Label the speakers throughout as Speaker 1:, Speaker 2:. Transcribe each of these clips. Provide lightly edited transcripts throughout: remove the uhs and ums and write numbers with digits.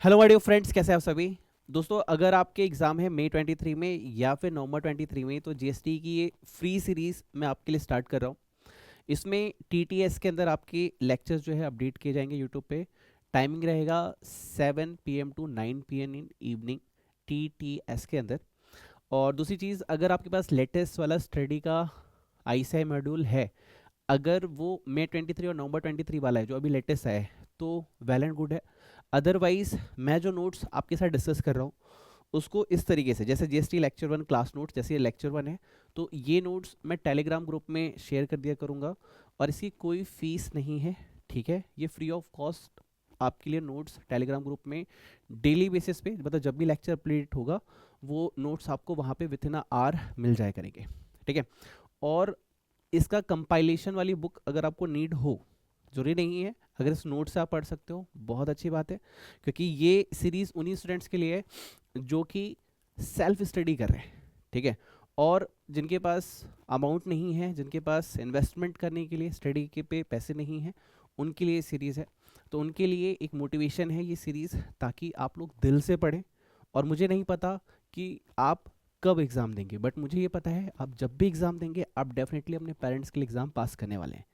Speaker 1: Hello my dear friends, कैसे हैं आप सभी। दोस्तों, अगर आपके एग्ज़ाम है मई 23 में या फिर नवंबर 23 में, तो जीएसटी की ये फ्री सीरीज़ मैं आपके लिए स्टार्ट कर रहा हूँ। इसमें टीटीएस के अंदर आपके लेक्चर्स जो है अपडेट किए जाएंगे यूट्यूब पे। टाइमिंग रहेगा 7 PM to 9 PM in evening TTS के अंदर। और दूसरी चीज़, अगर आपके पास लेटेस्ट वाला स्टडी का आईसीआई मॉड्यूल है, अगर वो मई 23 और नवंबर 23 वाला है जो अभी लेटेस्ट आया है, तो वेल एंड गुड है। अदरवाइज मैं जो नोट्स आपके साथ डिस्कस कर रहा हूँ उसको इस तरीके से, जैसे जीएसटी लेक्चर 1 क्लास नोट्स, जैसे ये लेक्चर 1 है, तो ये नोट्स मैं टेलीग्राम ग्रुप में शेयर कर दिया करूँगा और इसकी कोई फीस नहीं है। ठीक है, ये फ्री ऑफ कॉस्ट आपके लिए नोट्स टेलीग्राम ग्रुप में डेली बेसिस पे, मतलब जब भी लेक्चर अपडेट होगा वो नोट्स आपको वहाँ पे विथ इन अ आवर मिल जाया करेंगे। ठीक है, और इसका कंपाइलेशन वाली बुक अगर आपको नीड हो, जरूरी नहीं है, अगर इस नोट से आप पढ़ सकते हो बहुत अच्छी बात है, क्योंकि ये सीरीज़ उन्हीं स्टूडेंट्स के लिए है जो कि सेल्फ स्टडी कर रहे हैं। ठीक है, और जिनके पास अमाउंट नहीं है, जिनके पास इन्वेस्टमेंट करने के लिए स्टडी के पे पैसे नहीं हैं, उनके लिए सीरीज़ है। तो उनके लिए एक मोटिवेशन है ये सीरीज़, ताकि आप लोग दिल से पढ़ें। और मुझे नहीं पता कि आप कब एग्ज़ाम देंगे, बट मुझे ये पता है आप जब भी एग्ज़ाम देंगे आप डेफिनेटली अपने पेरेंट्स के लिए एग्ज़ाम पास करने वाले हैं।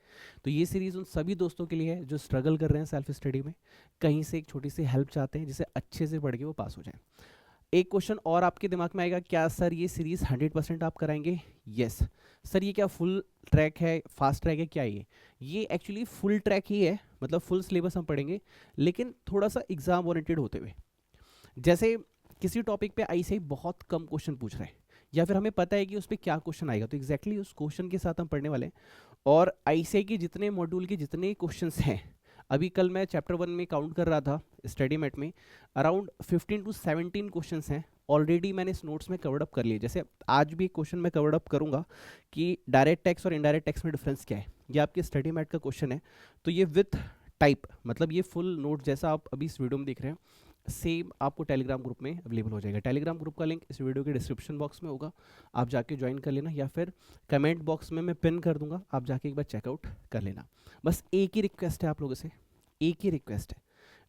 Speaker 1: तो ये सीरीज़ उन सभी दोस्तों के लिए है जो स्ट्रगल कर रहे हैं सेल्फ स्टडी में, कहीं से एक छोटी सी हेल्प चाहते हैं जिसे अच्छे से पढ़ के वो पास हो जाए। एक क्वेश्चन और आपके दिमाग में आएगा, क्या सर ये सीरीज़ 100% आप कराएंगे? यस सर, ये क्या फुल ट्रैक है, फास्ट ट्रैक है, क्या ये एक्चुअली फुल ट्रैक ही है, मतलब फुल सिलेबस हम पढ़ेंगे, लेकिन थोड़ा सा एग्ज़ाम ओरिएंटेड होते हुए। जैसे किसी टॉपिक पे आईसीआई बहुत कम क्वेश्चन पूछ रहे हैं, या फिर हमें पता है कि उस पर क्या क्वेश्चन आएगा, तो एग्जैक्टली उस क्वेश्चन के साथ हम पढ़ने वाले हैं। और आईसीआई के जितने मॉड्यूल के जितने क्वेश्चंस हैं, अभी कल मैं चैप्टर 1 में काउंट कर रहा था स्टडी मेट में, अराउंड 15 टू 17 क्वेश्चंस हैं ऑलरेडी मैंने इस नोट्स में कवर्ड अप कर लिए। जैसे आज भी एक क्वेश्चन मैं कवर्ड अप करूंगा कि डायरेक्ट टैक्स और इनडायरेक्ट टैक्स में डिफरेंस क्या है, ये आपके स्टडी मेट का क्वेश्चन है। तो ये विथ टाइप, मतलब ये फुल नोट जैसा आप अभी इस वीडियो में देख रहे हैं, सेम आपको टेलीग्राम ग्रुप में अवेलेबल हो जाएगा। टेलीग्राम ग्रुप का लिंक इस वीडियो के डिस्क्रिप्शन बॉक्स में होगा, आप जाके ज्वाइन कर लेना, या फिर कमेंट बॉक्स में मैं पिन कर दूंगा, आप जाके एक बार चेकआउट कर लेना। बस एक ही रिक्वेस्ट है आप लोगों से, एक ही रिक्वेस्ट है,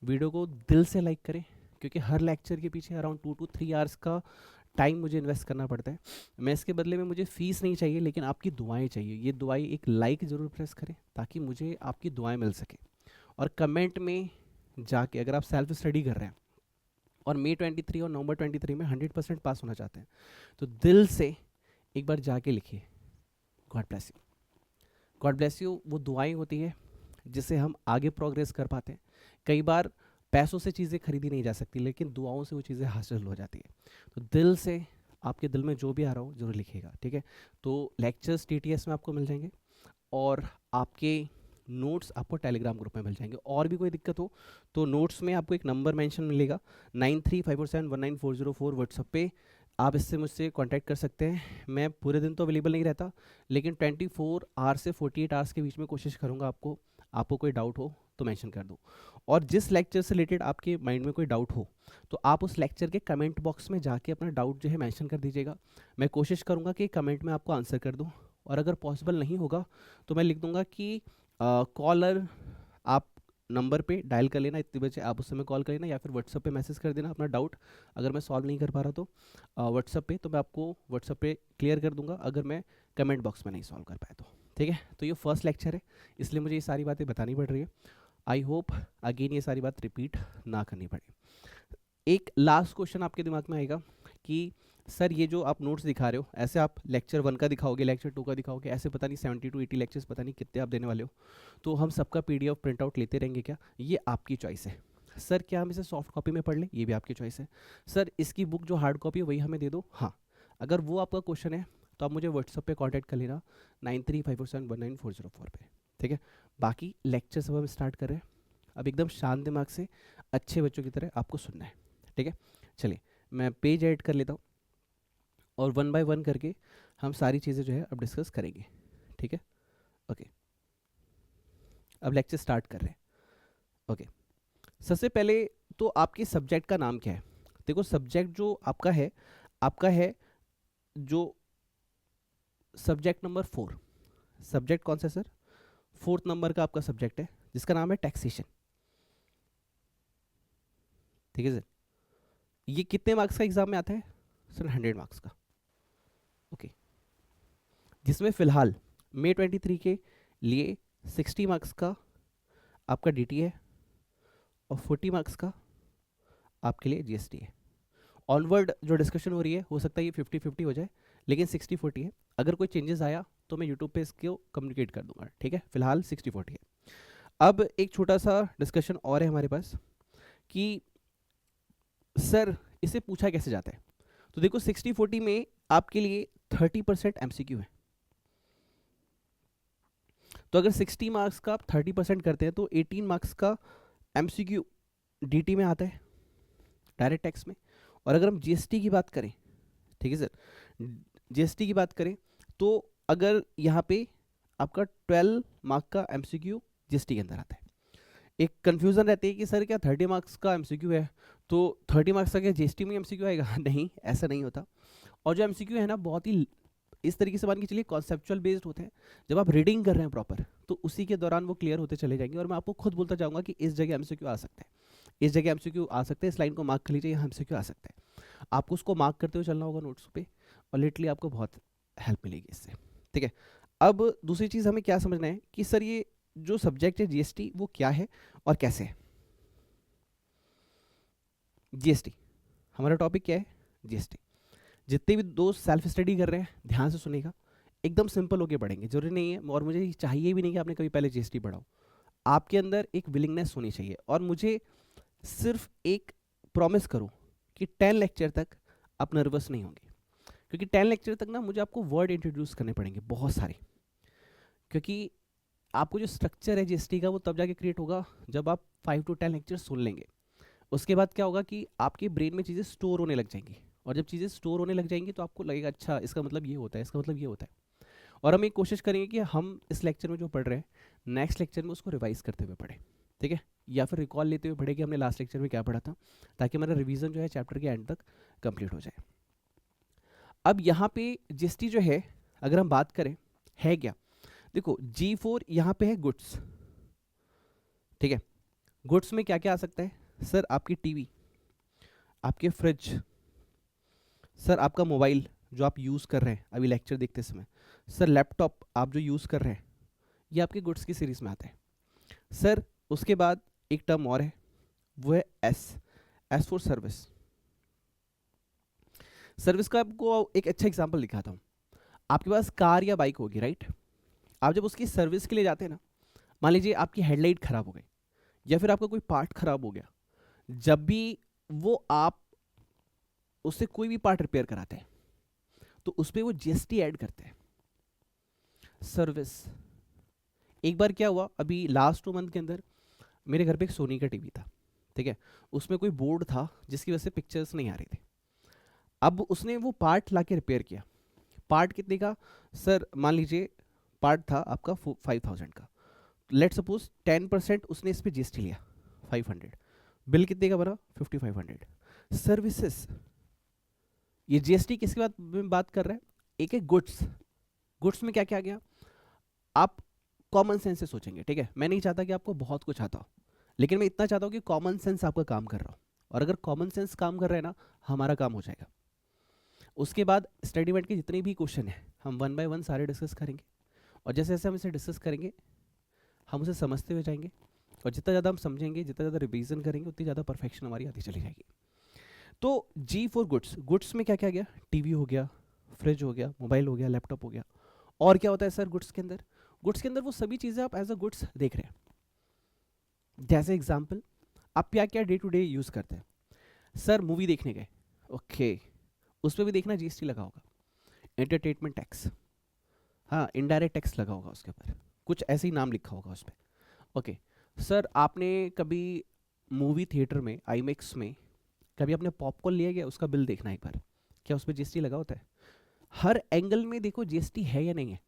Speaker 1: वीडियो को दिल से लाइक करें, क्योंकि हर लेक्चर के पीछे अराउंड 2 to 3 आवर्स का टाइम मुझे इन्वेस्ट करना पड़ता है। मैं इसके बदले में, मुझे फीस नहीं चाहिए, लेकिन आपकी दुआएं चाहिए। ये दुआएं, एक लाइक ज़रूर प्रेस करें ताकि मुझे आपकी दुआएं मिल सके। और कमेंट में जाके, अगर आप सेल्फ स्टडी कर रहे हैं और मई 23 और नवंबर 23 में 100% पास होना चाहते हैं, तो दिल से एक बार जाके लिखिए, God bless you. God bless you वो दुआएं होती है जिससे हम आगे प्रोग्रेस कर पाते हैं। कई बार पैसों से चीज़ें खरीदी नहीं जा सकती, लेकिन दुआओं से वो चीज़ें हासिल हो जाती है। तो दिल से, आपके दिल में जो भी आ रहा हो जरूर लिखिएगा। ठीक है, तो लेक्चर्स टीटीएस में आपको मिल जाएंगे और आपके नोट्स आपको टेलीग्राम ग्रुप में मिल जाएंगे। और भी कोई दिक्कत हो तो नोट्स में आपको एक नंबर मेंशन मिलेगा, 9354719404, व्हाट्सएप पे आप इससे मुझसे कांटेक्ट कर सकते हैं। मैं पूरे दिन तो अवेलेबल नहीं रहता, लेकिन 24 आवर्स से 48 आवर्स के बीच में कोशिश करूँगा आपको कोई डाउट हो तो मेंशन कर दूँ। और जिस लेक्चर से रिलेटेड आपके माइंड में कोई डाउट हो, तो आप उस लेक्चर के कमेंट बॉक्स में जाके अपना डाउट जो है मेंशन कर दीजिएगा। मैं कोशिश करूँगा कि कमेंट में आपको आंसर कर दूँ, और अगर पॉसिबल नहीं होगा तो मैं लिख दूंगा कि कॉलर आप नंबर पे डायल कर लेना, इतने बजे आप उस समय कॉल कर लेना, या फिर व्हाट्सएप पे मैसेज कर देना अपना डाउट। अगर मैं सॉल्व नहीं कर पा रहा तो व्हाट्सएप पे, तो मैं आपको व्हाट्सएप पे क्लियर कर दूंगा, अगर मैं कमेंट बॉक्स में नहीं सॉल्व कर पाया तो। ठीक है, तो ये फर्स्ट लेक्चर है, इसलिए मुझे ये सारी बातें बतानी पड़ रही है। आई होप अगेन ये सारी बात रिपीट ना करनी पड़े। एक लास्ट क्वेश्चन आपके दिमाग में आएगा कि सर ये जो आप नोट्स दिखा रहे हो, ऐसे आप लेक्चर 1 का दिखाओगे, लेक्चर 2 का दिखाओगे, ऐसे पता नहीं 70 to 80 लेक्चर्स पता नहीं कितने आप देने वाले हो, तो हम सबका पीडीएफ प्रिंट आउट लेते रहेंगे क्या? ये आपकी चॉइस है। सर क्या हम इसे सॉफ्ट कॉपी में पढ़ लें? ये भी आपकी चॉइस है। सर इसकी बुक जो हार्ड कॉपी है वही हमें दे दो। हाँ, अगर वो आपका क्वेश्चन है तो आप मुझे व्हाट्सअप पे कांटेक्ट कर लेना 9354719404 पे। ठीक है, बाकी लेक्चर सब हम स्टार्ट कर रहे हैं। अब एकदम शांत दिमाग से अच्छे बच्चों की तरह आपको सुनना है। ठीक है, चलिए मैं पेज ऐड कर लेता हूँ और 1 बाय 1 करके हम सारी चीज़ें जो है अब डिस्कस करेंगे। ठीक है, ओके, अब लेक्चर स्टार्ट कर रहे हैं। ओके, सबसे पहले तो आपके सब्जेक्ट का नाम क्या है? देखो, सब्जेक्ट जो आपका है जो सब्जेक्ट नंबर 4। सब्जेक्ट कौन सा है सर? 4th नंबर का आपका सब्जेक्ट है जिसका नाम है टैक्सेशन। ठीक है सर। ये कितने मार्क्स का एग्जाम में आता है सर? 100 मार्क्स का। ओके, जिसमें फिलहाल मई 23 के लिए 60 मार्क्स का आपका डीटी है और 40 मार्क्स का आपके लिए जीएसटी है। ऑनवर्ड जो डिस्कशन हो रही है हो सकता है ये 50-50 हो जाए, लेकिन 60-40 है। अगर कोई चेंजेस आया तो मैं यूट्यूब पे इसको कम्युनिकेट कर दूंगा, ठीक है। फिलहाल 60-40 है। अब एक छोटा सा डिस्कशन और है हमारे पास कि सर इसे पूछा कैसे जाता है। तो देखो 60-40 में आपके लिए 30% एमसीक्यू है। तो अगर 60 मार्क्स का आप 30% करते हैं तो 18 मार्क्स का एमसीक्यू डीटी में आता है, डायरेक्ट टैक्स में। और अगर हम जीएसटी की बात करें, ठीक है सर, जीएसटी की बात करें तो अगर यहाँ पे आपका 12 मार्क का एमसीक्यू जीएसटी के अंदर आता है। एक कंफ्यूजन रहती है कि सर क्या 30 मार्क्स का एमसीक्यू है तो 30 मार्क्स का क्या जीएसटी में एमसीक्यू आएगा? नहीं, ऐसा नहीं होता। और जो एमसीक्यू है ना, बहुत ही इस तरीके से मान के चलिए कॉन्सेप्चुअल बेस्ड होते हैं। जब आप रीडिंग कर रहे हैं प्रॉपर तो उसी के दौरान वो क्लियर होते चले जाएंगे। और मैं आपको खुद बोलता जाऊंगा कि इस जगह एमसीक्यू आ सकता है, इस जगह एमसीक्यू आ सकते हैं, इस लाइन को मार्क कर लीजिए, यहाँ एमसीक्यू आ सकता है। आपको उसको मार्क करते हुए चलना होगा नोट्स पे, और लिटरली आपको बहुत हेल्प मिलेगी इससे, ठीक है। अब दूसरी चीज़ हमें क्या समझना है कि सर ये जो सब्जेक्ट है जीएसटी वो क्या है और कैसे है। जीएसटी हमारा टॉपिक क्या है? जीएसटी। जितने भी दोस्त सेल्फ स्टडी कर रहे हैं ध्यान से सुनेगा, एकदम सिंपल होके पढ़ेंगे, जरूरी नहीं है और मुझे चाहिए भी नहीं कि आपने कभी पहले जीएसटी पढ़ा हो। आपके अंदर एक विलिंगनेस होनी चाहिए। और मुझे सिर्फ एक प्रॉमिस करो कि 10 लेक्चर तक आप नर्वस नहीं होंगे, क्योंकि 10 लेक्चर तक ना मुझे आपको वर्ड इंट्रोड्यूस करने पड़ेंगे बहुत सारे। क्योंकि आपको जो स्ट्रक्चर है जीएसटी का वो तब जाके क्रिएट होगा जब आप 5 to 10 लेक्चर सुन लेंगे। उसके बाद क्या होगा कि आपके ब्रेन में चीज़ें स्टोर होने लग जाएंगी, और जब चीज़ें स्टोर होने लग जाएंगी तो आपको लगेगा अच्छा इसका मतलब ये होता है, इसका मतलब ये होता है। और हम एक कोशिश करेंगे कि हम इस लेक्चर में जो पढ़ रहे हैं नेक्स्ट लेक्चर में उसको रिवाइज करते हुए पढ़ें, ठीक है, या फिर रिकॉल लेते हुए पढ़े कि हमने लास्ट लेक्चर में क्या पढ़ा था, ताकि हमारा रिवीजन जो है चैप्टर के एंड तक कंप्लीट हो जाए। अब यहाँ पे जीएसटी जो है अगर हम बात करें है क्या, देखो G4 यहाँ पे है गुड्स, ठीक है। गुड्स में क्या क्या आ सकता है सर? आपकी टीवी, आपके फ्रिज, सर आपका मोबाइल जो आप यूज़ कर रहे हैं अभी लेक्चर देखते समय, सर लैपटॉप आप जो यूज़ कर रहे हैं, ये आपके गुड्स की सीरीज में आता है सर। उसके बाद एक टर्म और है, वो है एस फॉर सर्विस। सर्विस का आपको एक अच्छा एग्जांपल दिखाता हूँ। आपके पास कार या बाइक होगी, राइट। आप जब उसकी सर्विस के लिए जाते हैं ना, मान लीजिए आपकी हेडलाइट खराब हो गई या फिर आपका कोई पार्ट खराब हो गया, जब भी वो आप उससे कोई भी पार्ट रिपेयर कराते हैं तो उस पर वो जीएसटी ऐड करते हैं, सर्विस। एक बार क्या हुआ, अभी लास्ट 2 मंथ के अंदर मेरे घर पे एक सोनी का टीवी था, ठीक है। उसमें कोई बोर्ड था जिसकी वजह से पिक्चर्स नहीं आ रही थी। अब उसने वो पार्ट लाके रिपेयर किया। पार्ट कितने का सर? मान लीजिए पार्ट था आपका 5000 का, लेट सपोज 10% उसने इस पर जीएसटी लिया 500, बिल कितने का बना? 5500। सर्विसेज, ये जीएसटी किसकी बात में बात कर रहे हैं? एक है गुड्स। गुड्स में क्या क्या आ गया? आप कॉमन सेंस से सोचेंगे, ठीक है। मैं नहीं चाहता कि आपको बहुत कुछ आता हो, लेकिन मैं इतना चाहता हूँ कि कॉमन सेंस आपका काम कर रहा हो, और अगर कॉमन सेंस काम कर रहे हैं ना, हमारा काम हो जाएगा। उसके बाद स्टडी मेट के जितने भी क्वेश्चन हैं हम 1 by 1 सारे डिस्कस करेंगे, और जैसे जैसे हम इसे डिस्कस करेंगे हम उसे समझते हुए जाएंगे, और जितना ज़्यादा हम समझेंगे, जितना ज़्यादा रिवीजन करेंगे, उतनी ज़्यादा परफेक्शन हमारी आती चली जाएगी। तो जी फॉर गुड्स, गुड्स में क्या क्या गया? टीवी हो गया, फ्रिज हो गया, मोबाइल हो गया, लैपटॉप हो गया। और क्या होता है सर गुड्स के अंदर? गुड्स के अंदर वो सभी चीज़ें आप एज अ गुड्स देख रहे हैं। जैसे एग्जाम्पल, आप क्या क्या डे टू डे यूज़ करते हैं? सर मूवी देखने गए, ओके, उस पर भी देखना जीएसटी लगा होगा। एंटरटेनमेंट टैक्स, हाँ, इनडायरेक्ट टैक्स लगा होगा उसके ऊपर, कुछ ऐसे ही नाम लिखा होगा उस पर। ओके सर, आपने कभी मूवी थिएटर में, आईमैक्स में कभी आपने पॉपकॉर्न लिया गया, उसका बिल देखना एक बार, क्या उस पर जीएसटी लगा होता है? हर एंगल में देखो जीएसटी है या नहीं है।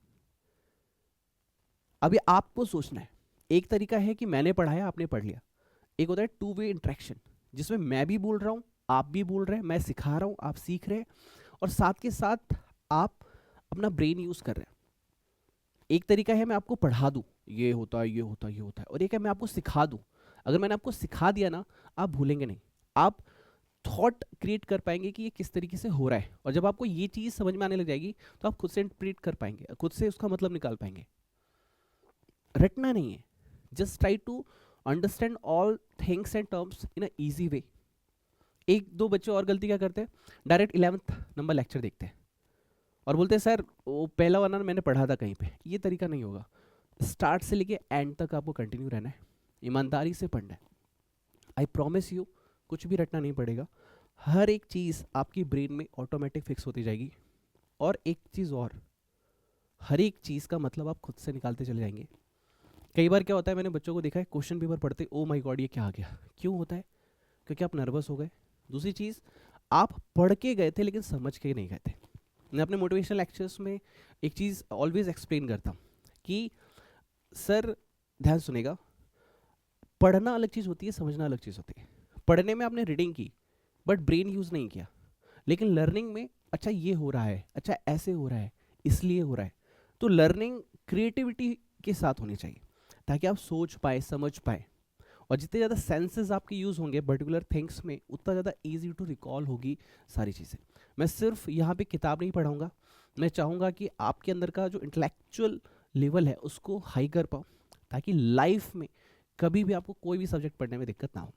Speaker 1: अभी आपको सोचना है। एक तरीका है कि मैंने पढ़ाया आपने पढ़ लिया, एक होता है 2 वे इंटरेक्शन, जिसमें मैं भी बोल रहा हूँ आप भी बोल रहे हैं, मैं सिखा रहा हूँ आप सीख रहे हैं, और साथ के साथ आप अपना ब्रेन यूज कर रहे हैं। एक तरीका है मैं आपको पढ़ा दूं, ये होता है, ये होता है, ये होता है, और एक है मैं आपको सिखा दूं। अगर मैंने आपको सिखा दिया ना, आप भूलेंगे नहीं, आप थॉट क्रिएट कर पाएंगे कि ये किस तरीके से हो रहा है, और जब आपको ये चीज़ समझ में आने लग जाएगी तो आप खुद से इंटरप्रेट कर पाएंगे, खुद से उसका मतलब निकाल पाएंगे। रटना नहीं है, just try to understand all things and terms in a easy way. एक दो बच्चे और गलती क्या करते हैं, डायरेक्ट 11th नंबर लेक्चर देखते हैं और बोलते हैं सर वो पहला वाला मैंने पढ़ा था कहीं पे। ये तरीका नहीं होगा, स्टार्ट से लेके एंड तक आपको कंटिन्यू रहना है, ईमानदारी से पढ़ना है। आई प्रॉमिस यू कुछ भी रटना नहीं पड़ेगा, हर एक चीज़ आपकी ब्रेन में ऑटोमेटिक फिक्स होती जाएगी। और एक चीज़ और, हर एक चीज़ का मतलब आप खुद से निकालते चले जाएंगे। कई बार क्या होता है, मैंने बच्चों को देखा है क्वेश्चन पेपर पढ़ते ओ माय गॉड ये क्या आ गया, क्यों होता है, क्योंकि आप नर्वस हो गए। दूसरी चीज़, आप पढ़ के गए थे लेकिन समझ के नहीं गए थे। मैं अपने मोटिवेशनल लेक्चर्स में एक चीज़ ऑलवेज एक्सप्लेन करता हूँ कि सर ध्यान सुनेगा, पढ़ना अलग चीज़ होती है, समझना अलग चीज़ होती है। पढ़ने में आपने रीडिंग की बट ब्रेन यूज़ नहीं किया, लेकिन लर्निंग में अच्छा ये हो रहा है, अच्छा ऐसे हो रहा है, इसलिए हो रहा है। तो लर्निंग क्रिएटिविटी के साथ होनी चाहिए ताकि आप सोच पाए, समझ पाए, और जितने ज़्यादा सेंसेस आपके यूज़ होंगे पर्टिकुलर थिंग्स में, उतना ज़्यादा इजी टू रिकॉल होगी सारी चीज़ें। मैं सिर्फ यहाँ पे किताब नहीं पढ़ाऊँगा, मैं चाहूँगा कि आपके अंदर का जो इंटेलेक्चुअल लेवल है उसको हाई कर पाओ, ताकि लाइफ में कभी भी आपको कोई भी सब्जेक्ट पढ़ने में दिक्कत ना हो।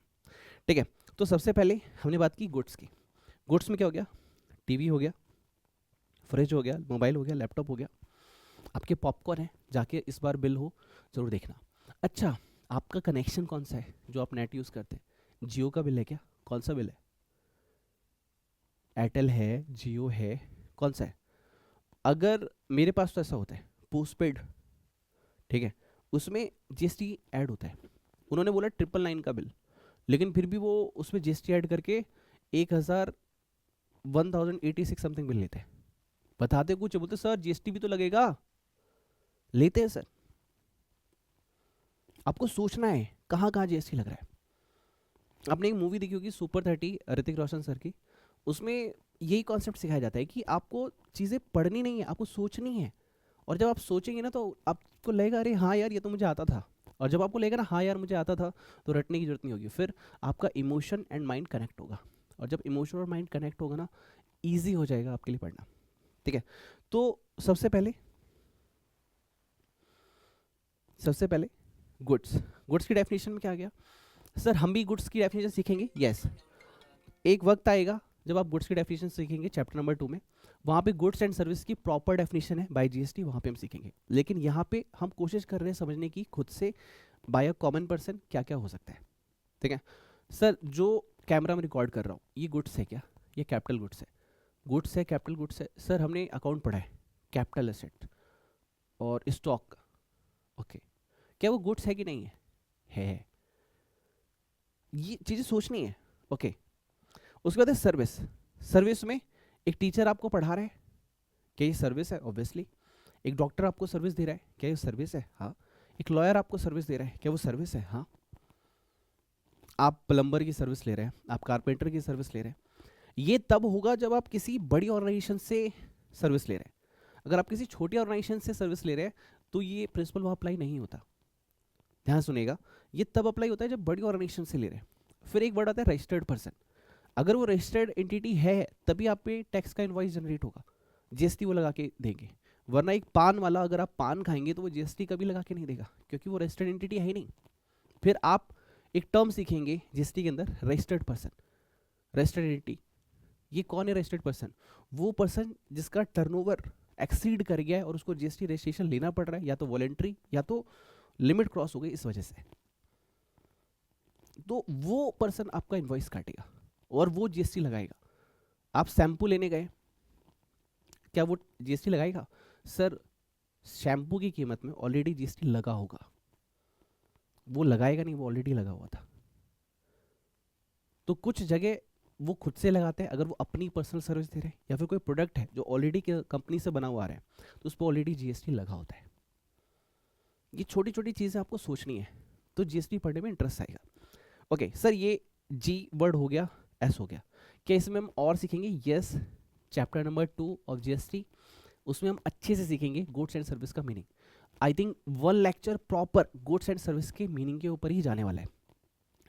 Speaker 1: ठीक है, तो सबसे पहले हमने बात की गुड्स की। गुड्स में क्या हो गया, टीवी हो गया, फ्रिज हो गया, मोबाइल हो गया, लैपटॉप हो गया, आपके पॉपकॉर्न है, जाके इस बार बिल हो ज़रूर देखना। अच्छा, आपका कनेक्शन कौन सा है जो आप नेट यूज़ करते हैं, जियो का बिल है क्या, कौन सा बिल है, एयरटेल है, जियो है, कौन सा है। अगर मेरे पास तो ऐसा होता है पोस्टपेड, ठीक है, उसमें जीएसटी ऐड होता है। उन्होंने बोला 999 का बिल, लेकिन फिर भी वो उसमें जीएसटी ऐड करके 1086 समथिंग बिल लेते हैं। बताते कुछ, बोलते सर जीएसटी भी तो लगेगा, लेते हैं सर। आपको सोचना है कहाँ कहाँ जीएसटी लग रहा है। आपने एक मूवी देखी होगी सुपर 30 ऋतिक रोशन सर की, उसमें यही कॉन्सेप्ट सिखाया जाता है कि आपको चीज़ें पढ़नी नहीं है, आपको सोचनी है। और जब आप सोचेंगे ना तो आपको लगेगा अरे हाँ यार ये तो मुझे आता था, और जब आपको लगेगा ना हाँ यार मुझे आता था, तो रटने की जरूरत नहीं होगी, फिर आपका इमोशन एंड माइंड कनेक्ट होगा, और जब इमोशन और माइंड कनेक्ट होगा ना, ईजी हो जाएगा आपके लिए पढ़ना। ठीक है, तो सबसे पहले गुड्स। गुड्स की डेफिनेशन में क्या आ गया, सर हम भी गुड्स की डेफिनेशन सीखेंगे, यस। एक वक्त आएगा जब आप गुड्स की डेफिनेशन सीखेंगे चैप्टर नंबर 2 में, वहाँ पे गुड्स एंड सर्विस की प्रॉपर डेफिनेशन है बाय जीएसटी, वहाँ पे हम सीखेंगे। लेकिन यहाँ पे हम कोशिश कर रहे हैं समझने की खुद से बाय अ कॉमन पर्सन क्या क्या हो सकता है। ठीक है, सर जो कैमरा में रिकॉर्ड कर रहा हूँ ये गुड्स है क्या, ये कैपिटल गुड्स है, गुड्स है कैपिटल गुड्स है। सर हमने अकाउंट पढ़ा है, कैपिटल एसेट और स्टॉक, ओके, क्या वो गुड्स है कि नहीं है। ये चीज़ें सोचनी है, ओके। उसके बाद है सर्विस। सर्विस में एक टीचर आपको पढ़ा रहा है, क्या ये सर्विस है, ऑब्वियसली। एक डॉक्टर आपको सर्विस दे रहा है, क्या ये सर्विस है, हाँ। एक लॉयर आपको सर्विस दे रहा है, क्या वो सर्विस है, हाँ। आप प्लम्बर की सर्विस ले रहे हैं, आप कारपेंटर की सर्विस ले रहे हैं। ये तब होगा जब आप किसी बड़ी ऑर्गेनाइजेशन से सर्विस ले रहे हैं। अगर आप किसी छोटी ऑर्गेनाइजेशन से सर्विस ले रहे हैं तो ये प्रिंसिपल वहाँ अप्लाई नहीं होता। ध्यान सुनेगा, ये तब अप्लाई होता है जब बड़ी ऑर्गेनाइजेशन से ले रहे हैं। फिर एक वर्ड आता है रजिस्टर्ड पर्सन। अगर वो रजिस्टर्ड एंटिटी है तभी आप पे टैक्स का इनवॉइस जनरेट होगा, जीएसटी वो लगा के देंगे। वरना एक पान वाला अगर आप पान खाएंगे तो वो जीएसटी कभी लगा के नहीं देगा, क्योंकि वो रजिस्टर्ड एंटिटी है ही नहीं। फिर आप एक टर्म सीखेंगे जीएसटी के अंदर, रजिस्टर्ड पर्सन। रजिस्टर्ड एंटिटी, ये कौन है रजिस्टर्ड पर्सन, वो पर्सन जिसका टर्नओवर एक्सीड कर गया है और उसको जीएसटी रजिस्ट्रेशन लेना पड़ रहा है, या तो वॉलेंट्री या तो लिमिट क्रॉस हो गई इस वजह से, तो वो पर्सन आपका इनवॉइस काटेगा और वो जीएसटी लगाएगा। आप शैम्पू लेने गए, क्या वो जीएसटी लगाएगा, सर शैम्पू की कीमत में ऑलरेडी जीएसटी लगा होगा, वो लगाएगा नहीं, वो ऑलरेडी लगा हुआ था। तो कुछ जगह वो खुद से लगाते हैं अगर वो अपनी पर्सनल सर्विस दे रहे हैं, या फिर कोई प्रोडक्ट है जो ऑलरेडी कंपनी से बना हुआ आ रहा है तो उस पर ऑलरेडी जीएसटी लगा होता है। ये छोटी छोटी चीज़ें आपको सोचनी है तो जीएसटी पढ़ने में इंटरेस्ट आएगा। ओके सर ये जी वर्ड हो गया, एस हो गया, क्या इसमें हम और सीखेंगे, yes. Chapter number 2 of GST, उसमें हम अच्छे से सीखेंगे गुड्स एंड सर्विस का meaning. I think 1 lecture proper goods and service के मीनिंग के ऊपर ही जाने वाला है।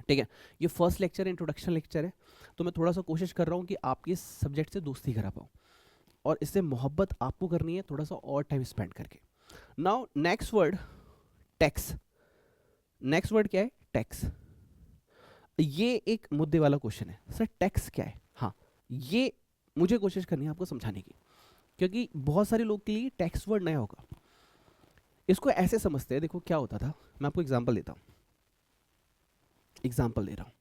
Speaker 1: ठीक है, ये फर्स्ट लेक्चर इंट्रोडक्शन लेक्चर है, तो मैं थोड़ा सा कोशिश कर रहा हूँ कि आपके इस सब्जेक्ट से दोस्ती करा पाऊँ, और इससे मोहब्बत आपको करनी है थोड़ा सा और टाइम स्पेंड करके। Now next word tax. Next word क्या है? टैक्स। ये एक मुद्दे वाला क्वेश्चन है, सर टैक्स क्या है? हाँ, ये मुझे कोशिश करनी है आपको समझाने की, क्योंकि बहुत सारे लोग के लिए टैक्स वर्ड नया होगा। इसको ऐसे समझते हैं, देखो क्या होता था, मैं आपको एग्जांपल देता हूँ, एग्जांपल दे रहा हूँ।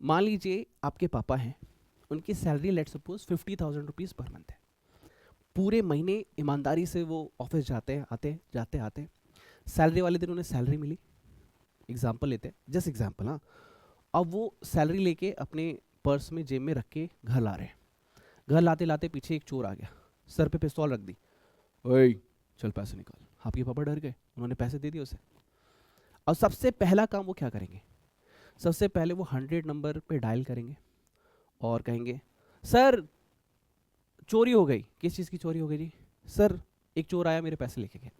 Speaker 1: मान लीजिए आपके पापा हैं, उनकी salary let suppose 50,000 rupees per month है। पूरे महीने ईमानदारी से वो ऑफिस जाते हैं, आते जाते आते, सैलरी वाले दिन उन्हें सैलरी मिली, एग्जाम्पल लेते हैं, जस्ट एग्जाम्पल। हाँ, अब वो सैलरी लेके अपने पर्स में जेब में रख के घर ला रहे हैं। घर लाते लाते पीछे एक चोर आ गया, सर पे पिस्तौल रख दी, ओए चल पैसे निकाल। आपके पापा डर गए, उन्होंने पैसे दे दिए उसे। और सबसे पहला काम वो क्या करेंगे? सबसे पहले वो 100 नंबर पे डायल करेंगे और कहेंगे सर चोरी हो गई। किस चीज़ की चोरी हो गई जी? सर एक चोर आया, मेरे पैसे लेके गया।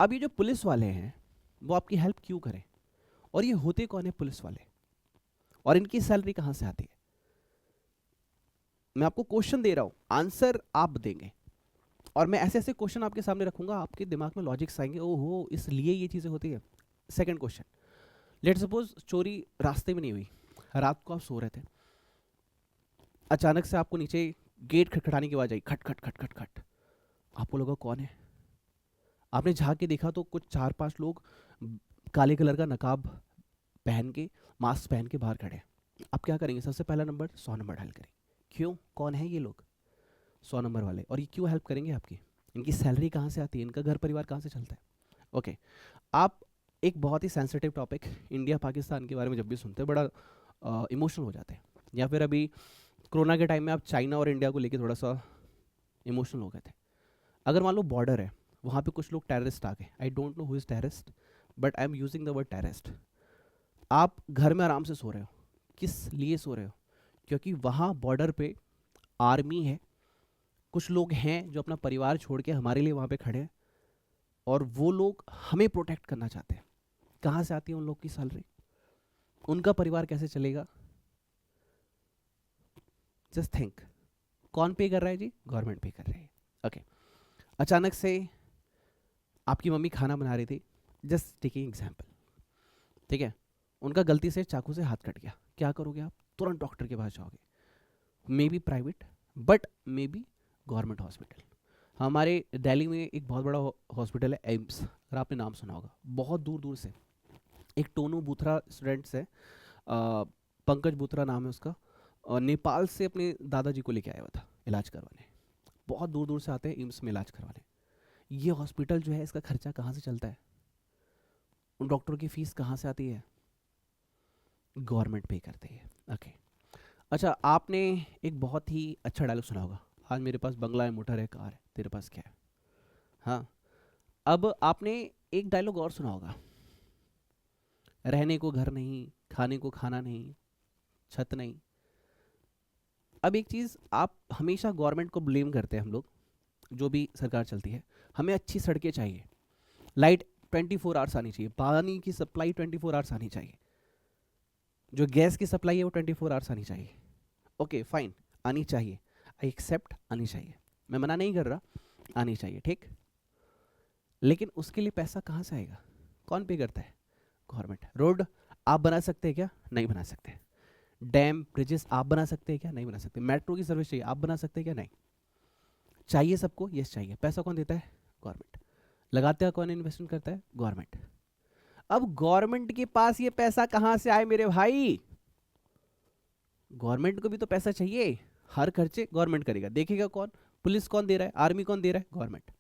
Speaker 1: अब ये जो पुलिस वाले हैं वो आपकी हेल्प क्यों करें? और ये होते कौन है पुलिस वाले? और इनकी सैलरी कहाँ से आती है? मैं आपको क्वेश्चन दे रहा हूँ, आंसर आप देंगे, और मैं ऐसे ऐसे क्वेश्चन आपके सामने रखूंगा, आपके दिमाग में लॉजिक्स आएंगे, ओहो इसलिए ये चीज़ें होती है। सेकंड क्वेश्चन, लेट सपोज चोरी रास्ते में नहीं हुई, रात को आप सो रहे थे, अचानक से आपको नीचे गेट खटखटाने की आवाज आई, खट खट खट खट खट। आपको लगा कौन है? आपने झांक के देखा तो कुछ 4-5 लोग काले कलर का नकाब पहन के, मास्क पहन के बाहर खड़े हैं। आप क्या करेंगे? सबसे पहला नंबर 100 नंबर डायल करेंगे। क्यों? कौन है ये लोग? 100 नंबर वाले। और ये क्यों हेल्प करेंगे आपकी? इनकी सैलरी कहाँ से आती है? इनका घर परिवार कहाँ से चलता है? ओके, आप एक बहुत ही सेंसिटिव टॉपिक इंडिया पाकिस्तान के बारे में जब भी सुनते हैं बड़ा इमोशनल हो जाते हैं, या फिर अभी कोरोना के टाइम में आप चाइना और इंडिया को लेके थोड़ा सा इमोशनल हो गए थे। अगर मान लो बॉर्डर है, वहाँ पे कुछ लोग टेररिस्ट आ गए, I don't know who is terrorist, but I am using the word terrorist. आप घर में आराम से सो रहे हो, किस लिए सो रहे हो? क्योंकि वहाँ बॉर्डर पे आर्मी है, कुछ लोग हैं जो अपना परिवार छोड़ के हमारे लिए वहाँ पे खड़े हैं, और वो लोग हमें प्रोटेक्ट करना चाहते हैं। कहाँ से आती है उन लोग की सैलरी? उनका परिवार कैसे चलेगा? जस्ट थिंक, कौन पे कर रहा है जी? गवर्नमेंट पे कर रही है। ओके, अचानक से आपकी मम्मी खाना बना रही थी, जस्ट टेकिंग एग्जाम्पल, ठीक है, उनका गलती से चाकू से हाथ कट गया, क्या करोगे आप? तुरंत डॉक्टर के पास जाओगे, may be private but may be government hospital. हमारे दिल्ली में एक बहुत बड़ा हॉस्पिटल है एम्स, अगर आपने नाम सुना होगा। बहुत दूर दूर से एक टोनू बूथरा स्टूडेंट्स है, पंकज बूथरा नाम है उसका, और नेपाल से अपने दादाजी को लेके आया हुआ था इलाज करवाने। बहुत दूर दूर से आते हैं एम्स में इलाज करवाने। ये हॉस्पिटल जो है, इसका खर्चा कहाँ से चलता है? उन डॉक्टरों की फीस कहाँ से आती है? गवर्नमेंट पे करती है। ओके, अच्छा, आपने एक बहुत ही अच्छा डायलॉग सुना होगा, आज मेरे पास बंगला है, मोटर है, कार है, तेरे पास क्या है? हाँ, अब आपने एक डायलॉग और सुना होगा, रहने को घर नहीं, खाने को खाना नहीं, छत नहीं। अब एक चीज़, आप हमेशा गवर्नमेंट को ब्लेम करते हैं हम लोग, जो भी सरकार चलती है। हमें अच्छी सड़कें चाहिए, लाइट 24 आवर्स आनी चाहिए, पानी की सप्लाई 24 आवर्स आनी चाहिए, जो गैस की सप्लाई है वो 24 आवर्स आनी चाहिए। ओके फाइन, आनी चाहिए, आई एक्सेप्ट, आनी चाहिए, मैं मना नहीं कर रहा, आनी चाहिए, ठीक। लेकिन उसके लिए पैसा कहाँ से आएगा? कौन पे करता है? गवर्नमेंट। रोड आप बना सकते हैं क्या? नहीं बना सकते। डैम ब्रिजेस आप बना सकते हैं क्या? नहीं बना सकते। मेट्रो की सर्विस चाहिए, आप बना सकते हैं क्या? नहीं। चाहिए सबको? यस चाहिए। पैसा कौन देता है? गवर्नमेंट। लगाते हैं कौन? इन्वेस्टमेंट करता है? गवर्नमेंट। अब गवर्नमेंट के पास ये पैसा कहाँ से आए मेरे भाई? गवर्नमेंट को भी तो पैसा चाहिए, हर खर्चे गवर्नमेंट करेगा, देखेगा कौन? पुलिस कौन दे रहा है? आर्मी कौन दे रहा है? गवर्नमेंट।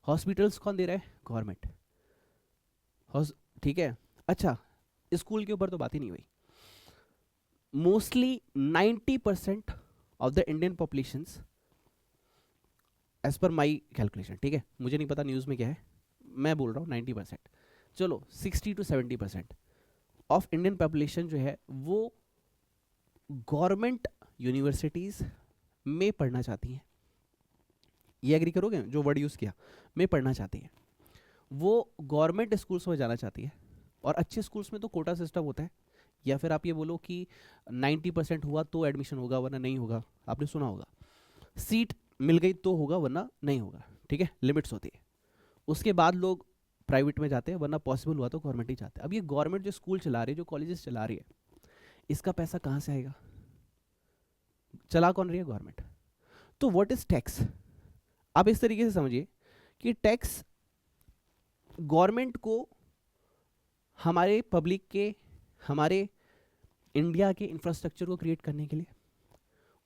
Speaker 1: हॉस्पिटल्स कौन दे रहा है? गवर्नमेंट। ठीक है, अच्छा, स्कूल के ऊपर तो बात ही नहीं हुई। Mostly 90% of the Indian population, as per my calculation, ठीक है, मुझे नहीं पता न्यूज़ में क्या है, मैं बोल रहा हूँ 90%, चलो 60 to 70% ऑफ इंडियन पॉपुलेशन जो है वो गवर्नमेंट यूनिवर्सिटीज़ में पढ़ना चाहती हैं। ये एग्री करोगे जो वर्ड यूज़ किया, में पढ़ना चाहती हैं। वो गवर्नमेंट स्कूल्स में जाना चाहती है, और अच्छे स्कूल्स में तो कोटा सिस्टम होता है, या फिर आप ये बोलो कि 90% हुआ तो एडमिशन होगा वरना नहीं होगा, आपने सुना होगा। सीट मिल गई तो होगा वरना नहीं होगा, ठीक है, लिमिट्स होती है। उसके बाद लोग प्राइवेट में जाते हैं, वरना पॉसिबल हुआ तो गवर्नमेंट ही जाते हैं। अब ये गवर्नमेंट जो स्कूल चला रही है, जो कॉलेजेस चला रही है, इसका पैसा कहाँ से आएगा? चला कौन रही है? गवर्नमेंट। तो व्हाट इज टैक्स? आप इस तरीके से समझिए कि टैक्स गवर्नमेंट को हमारे पब्लिक के, हमारे इंडिया के इंफ्रास्ट्रक्चर को क्रिएट करने के लिए,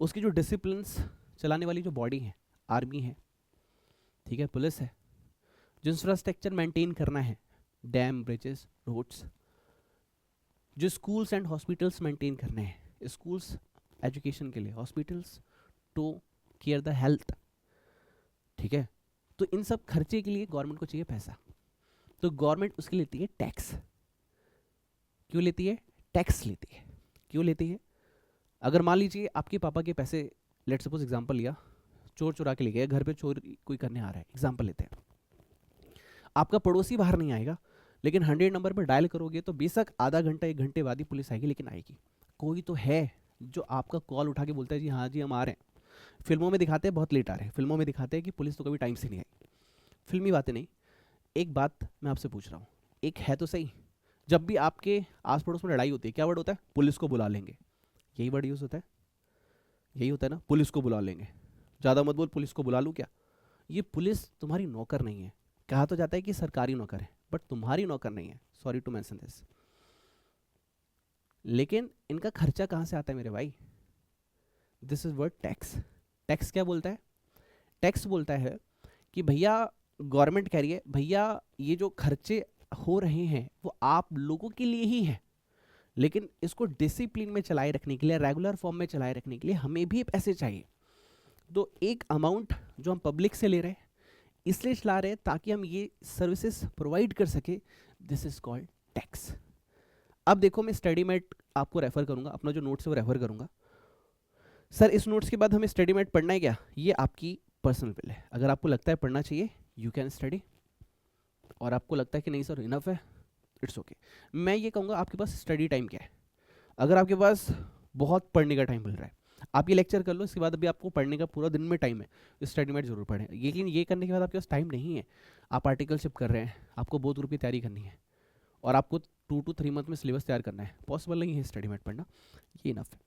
Speaker 1: उसकी जो डिसिप्लिन्स चलाने वाली जो बॉडी है, आर्मी है, ठीक है, पुलिस है, जो इंफ्रास्ट्रक्चर मेंटेन करना है, डैम, ब्रिजेस, रोड्स, जो स्कूल्स एंड हॉस्पिटल्स मेंटेन करने हैं, स्कूल्स एजुकेशन के लिए, hospitals to care the health, ठीक है, तो इन सब खर्चे के लिए गवर्नमेंट को चाहिए पैसा। तो गवर्नमेंट उसके लेती है टैक्स। क्यों लेती है? टैक्स लेती है। क्यों लेती है? अगर मान लीजिए आपके पापा के पैसे, लेट सपोज एग्जांपल लिया, चोर चुरा के ले गए, घर पे चोर कोई करने आ रहा है, एग्जांपल लेते हैं, आपका पड़ोसी बाहर नहीं आएगा, लेकिन 100 नंबर पर डायल करोगे तो बेशक आधा घंटा 1 घंटे बाद ही पुलिस आएगी, लेकिन आएगी। कोई तो है जो आपका कॉल उठा के बोलता है जी हाँ जी हम आ रहे हैं। फिल्मों में दिखाते हैं बहुत लेट आ रहे हैं, फिल्मों में दिखाते हैं कि पुलिस तो कभी टाइम से नहीं आई, फिल्मी बातें नहीं। एक बात मैं आपसे पूछ रहा हूँ, एक है तो सही, जब भी आपके आस पड़ोस में लड़ाई होती है क्या वर्ड होता है? पुलिस को बुला लेंगे, यही वर्ड यूज होता है, यही होता है ना, पुलिस को बुला लेंगे। ज़्यादा मत बोल, पुलिस को बुला लूँ क्या? ये पुलिस तुम्हारी नौकर नहीं है। कहा तो जाता है कि सरकारी नौकर है, बट तुम्हारी नौकर नहीं है, सॉरी टू मेंशन दिस। लेकिन इनका खर्चा कहाँ से आता है मेरे भाई? This is word tax. Tax क्या बोलता है? टैक्स बोलता है कि भैया, गवर्नमेंट कह रही है भैया ये जो खर्चे हो रहे हैं वो आप लोगों के लिए ही है, लेकिन इसको डिसिप्लिन में चलाए रखने के लिए, रेगुलर फॉर्म में चलाए रखने के लिए हमें भी पैसे चाहिए। तो एक अमाउंट जो हम पब्लिक से ले रहे हैं, इसलिए चला रहे हैं ताकि हम ये सर्विसेज प्रोवाइड कर सके। This is called tax. अब देखो, मैं स्टडी मेट आपको रेफर करूंगा, अपना जो नोट्स है वो रेफर करूंगा। सर इस नोट्स के बाद हमें स्टडी मेट पढ़ना है क्या? ये आपकी पर्सनल विल है। अगर आपको लगता है पढ़ना चाहिए, यू कैन स्टडी, और आपको लगता है कि नहीं सर इनफ है, इट्स ओके। मैं ये कहूँगा आपके पास स्टडी टाइम क्या है। अगर आपके पास बहुत पढ़ने का टाइम मिल रहा है, आप ये लेक्चर कर लो, इसके बाद अभी आपको पढ़ने का पूरा दिन में टाइम है, स्टडी मेट जरूर पढ़ें। लेकिन ये करने के बाद आपके पास टाइम नहीं है, आप आर्टिकलशिप कर रहे हैं, आपको बहुत ग्रुप की तैयारी करनी है, और आपको 2 to 3 मंथ में सिलेबस तैयार करना है, पॉसिबल नहीं है स्टडी मेट पढ़ना, ये इनफ है।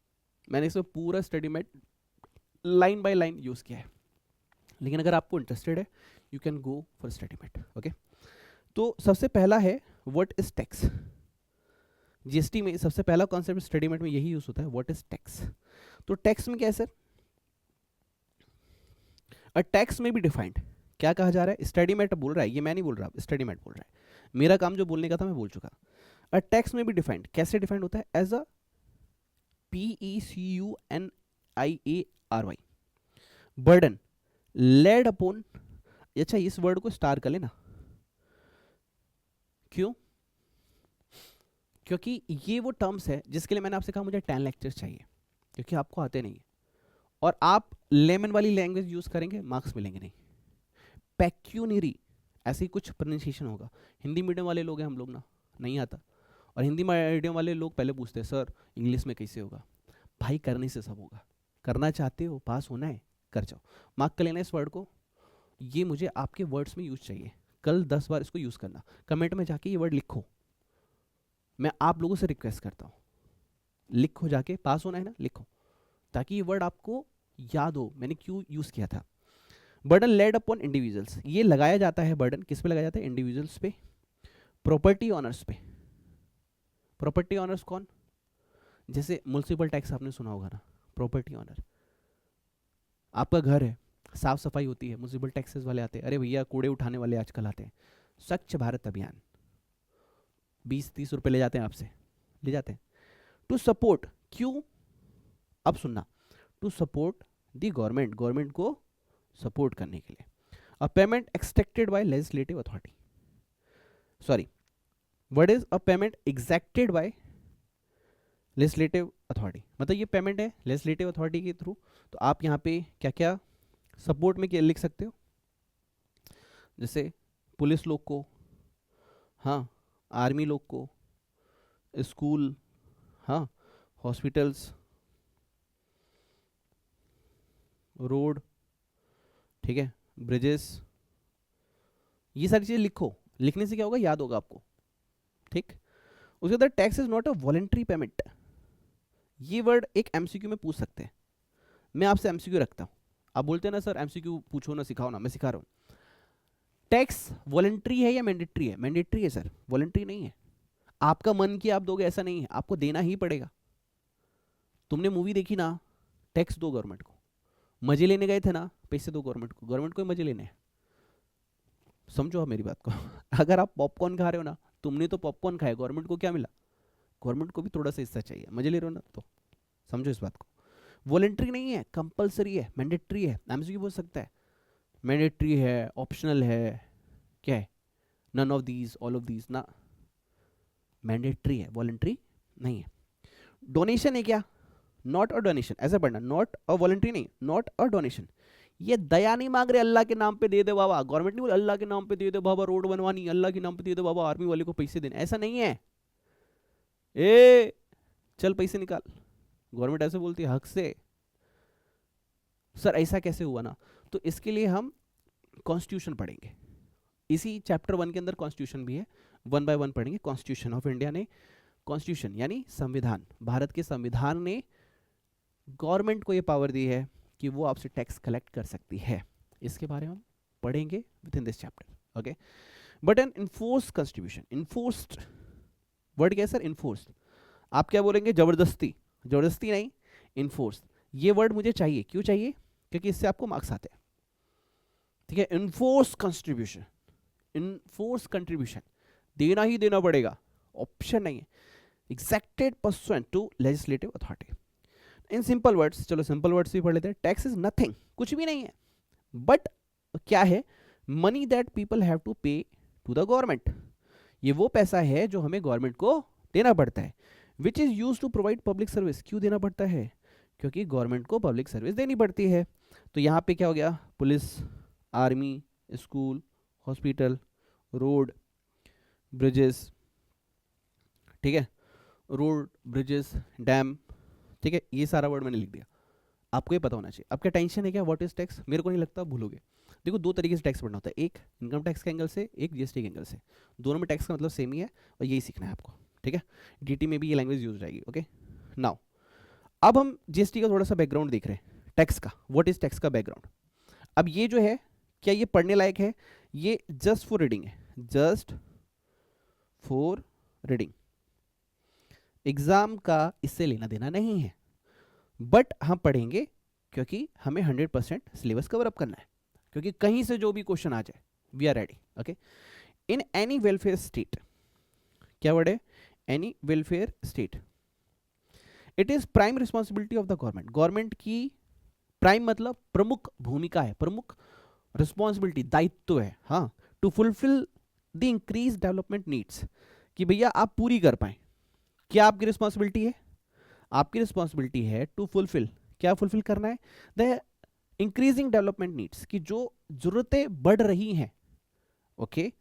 Speaker 1: मैंने इसमें पूरा study mate line by line use किया है, लेकिन अगर आपको इंटरेस्टेड है you can go for study mate, okay. तो सबसे पहला है व्हाट इज टैक्स। जीएसटी में सबसे पहला कॉन्सेप्ट स्टडी मेट में यही यूज होता है, व्हाट इज टैक्स। तो टैक्स में क्या है सर? अ टैक्स में भी डिफाइंड, क्या कहा जा रहा है? स्टडी मेट बोल रहा है, ये मैं नहीं बोल रहा, स्टडी मेट बोल रहा है। मेरा काम जो बोलने का था मैं बोल चुका। अ टैक्स में भी डिफाइंड, कैसे डिफाइंड होता है? As a PECUNIARY, burden laid upon. अच्छा इस वर्ड को स्टार कर लेना, क्यों? क्योंकि ये वो टर्म्स है जिसके लिए मैंने आपसे कहा मुझे 10 लेक्चर्स चाहिए, क्योंकि आपको आते नहीं है, और आप लेमन वाली लैंग्वेज यूज करेंगे मार्क्स मिलेंगे नहीं। पेक्यूनरी ऐसे ही कुछ प्रोनाउंसिएशन होगा। हिंदी मीडियम वाले लोग हैं हम लोग ना, नहीं आता, और हिंदी मीडियम वाले लोग पहले पूछते हैं सर इंग्लिश में कैसे होगा। भाई करने से सब होगा, करना चाहते हो, पास होना है, कर जाओ। मार्क कर लेना इस वर्ड को, ये मुझे आपके वर्ड्स में यूज चाहिए। कल 10 बार इसको यूज करना, कमेंट में जाके ये वर्ड लिखो। मैं आप लोगों से रिक्वेस्ट करता हूँ, लिखो जाके, पास होना है ना, लिखो, ताकि ये वर्ड आपको याद हो मैंने क्यों यूज किया था। बर्डन लेड अपॉन इंडिविजुअल्स, ये लगाया जाता है बर्डन किस पे लगाया जाता है? इंडिविजुअल्स पे, प्रॉपर्टी ऑनर्स पे। प्रॉपर्टी ऑनर्स कौन? जैसे म्युनिसिपल टैक्स आपने सुना होगा ना, प्रॉपर्टी ऑनर। आपका घर है, साफ सफाई होती है, म्युनिसिपल टैक्सेस वाले आते हैं, अरे भैया कूड़े उठाने वाले आजकल आते हैं, स्वच्छ भारत अभियान, 20-30 रुपए ले जाते हैं आपसे, ले जाते हैं। टू सपोर्ट, क्यों? अब सुनना, to support the government, government को सपोर्ट करने के लिए। A payment expected by legislative authority, sorry, what is a payment exacted by legislative authority, मतलब ये पेमेंट है लेजिस्लेटिव अथॉरिटी के थ्रू। तो आप यहाँ पे क्या क्या सपोर्ट में क्या लिख सकते हो? जैसे पुलिस लोग को, हाँ, आर्मी लोग को, स्कूल, हाँ, हॉस्पिटल्स, रोड, ठीक है, ब्रिजेस, ये सारी चीजें लिखो। लिखने से क्या होगा, याद होगा आपको, ठीक। उसके बाद tax is not a voluntary payment, ये वर्ड एक एमसीक्यू में पूछ सकते हैं। मैं आपसे एमसीक्यू रखता हूं, आप बोलते हैं ना सर एमसीक्यू पूछो ना, सिखाओ ना, मैं सिखा रहा हूं। टैक्स वॉलेंट्री है या मैंडेटरी है? मैंडेटरी है सर, वॉलेंट्री नहीं है। आपका मन किया आप दोगे ऐसा नहीं है, आपको देना ही पड़ेगा। तुमने मूवी देखी ना, टैक्स दो गवर्नमेंट को। मजे लेने गए थे ना, पैसे दो गवर्नमेंट को, गवर्नमेंट को ही मजे लेने हैं। समझो आप मेरी बात को। अगर आप पॉपकॉर्न खा रहे हो ना, तुमने तो पॉपकॉर्न खाया, गवर्नमेंट को क्या मिला? गवर्नमेंट को भी थोड़ा सा हिस्सा चाहिए, मजे ले रहे हो ना, तो समझो इस बात को। वॉलेंट्री नहीं है, कंपलसरी है, मैंडेटरी है। एमसीक्यू बोल सकता है मैंडेटरी है, ऑप्शनल है, क्या है, none of these, all of these ना, मैंडेटरी है, वॉलेंट्री नहीं है। डोनेशन है क्या? नॉट अ डोनेशन, ऐसा पढ़ना, नॉट अ वॉलेंट्री नहीं, नॉट अ डोनेशन। ये दया नहीं मांग रहे अल्लाह के नाम पे दे दे बाबा, गवर्नमेंट नहीं बोले अल्लाह के नाम पे दे दे बाबा रोड बनवानी, अल्लाह के नाम पे दे दे बाबा आर्मी वाले को पैसे देने, ऐसा नहीं है। ए चल पैसे निकाल, गवर्नमेंट ऐसे बोलती है हक से। सर ऐसा कैसे हुआ ना, तो इसके लिए हम कॉन्स्टिट्यूशन पढ़ेंगे। इसी चैप्टर 1 के अंदर कॉन्स्टिट्यूशन भी है, 1 बाय 1 पढ़ेंगे। कॉन्स्टिट्यूशन ऑफ इंडिया ने, कॉन्स्टिट्यूशन यानी संविधान, भारत के संविधान ने गवर्नमेंट को यह पावर दी है कि वो आपसे टैक्स कलेक्ट कर सकती है। इसके बारे में हम पढ़ेंगे within this chapter, okay. But an enforce constitution, enforced word क्या है सर? इन्फोर्स्ड। आप क्या बोलेंगे? जबरदस्ती, जबरदस्ती नहीं, इन्फोर्स। ये वर्ड मुझे चाहिए, क्यों चाहिए? क्योंकि इससे आपको मार्क्स आते हैं, ठीक है। इन्फोर्स कंट्रीब्यूशन, इन्फोर्स कंट्रीब्यूशन देना ही देना पड़ेगा, ऑप्शन नहीं है। Exacted person to legislative authority. In simple words, चलो सिंपल वर्ड्स भी पढ़ लेते हैं। टैक्स इज नथिंग, कुछ भी नहीं है, बट क्या है? Money that people have to pay to the government. ये वो पैसा है जो हमें गवर्नमेंट को देना पड़ता है। Which is use to provide public service. क्यों देना पड़ता है? क्योंकि गवर्नमेंट को पब्लिक सर्विस देनी पड़ती है। तो यहाँ पे क्या हो गया? Police, army, school, hospital, road, bridges, ठीक है, रोड, ब्रिजेस, डैम, ठीक है, ये सारा वर्ड मैंने लिख दिया, आपको ये पता होना चाहिए। अब क्या टेंशन है क्या? What is tax? मेरे को नहीं लगता भूलोगे। देखो दो तरीके से टैक्स पढ़ना होता है, एक इनकम टैक्स के एंगल से, एक जीएसटी के एंगल से। दोनों में टैक्स का मतलब सेम ही है और यही सीखना है आपको, ठीक है। डीटी में भी ये लैंग्वेज यूज जाएगी, ओके। नाउ अब हम जीएसटी का थोड़ा सा बैकग्राउंड देख रहे हैं, टैक्स का, व्हाट इज टैक्स का बैकग्राउंड। अब ये जो है, क्या ये पढ़ने लायक है? ये जस्ट फॉर रीडिंग है, जस्ट फॉर रीडिंग। एग्जाम का इससे लेना देना नहीं है, बट हम पढ़ेंगे क्योंकि हमें 100% सिलेबस कवर अप करना है, क्योंकि कहीं से जो भी क्वेश्चन आ जाए we are ready, okay. In any welfare state, क्या वर्ड है? Any welfare state, it is prime responsibility of the government. Government की प्राइम मतलब प्रमुख भूमिका है, प्रमुख रिस्पॉन्सिबिलिटी, दायित्व है, हाँ, to fulfil the increase development needs, कि भैया आप पूरी कर पाए। क्या आपकी रिस्पॉन्सिबिलिटी है? आपकी रिस्पॉन्सिबिलिटी है टू फुलफिल, क्या फुलफिल करना है? द इंक्रीजिंग डेवलपमेंट नीड्स, की जो जरूरतें बढ़ रही हैं, okay,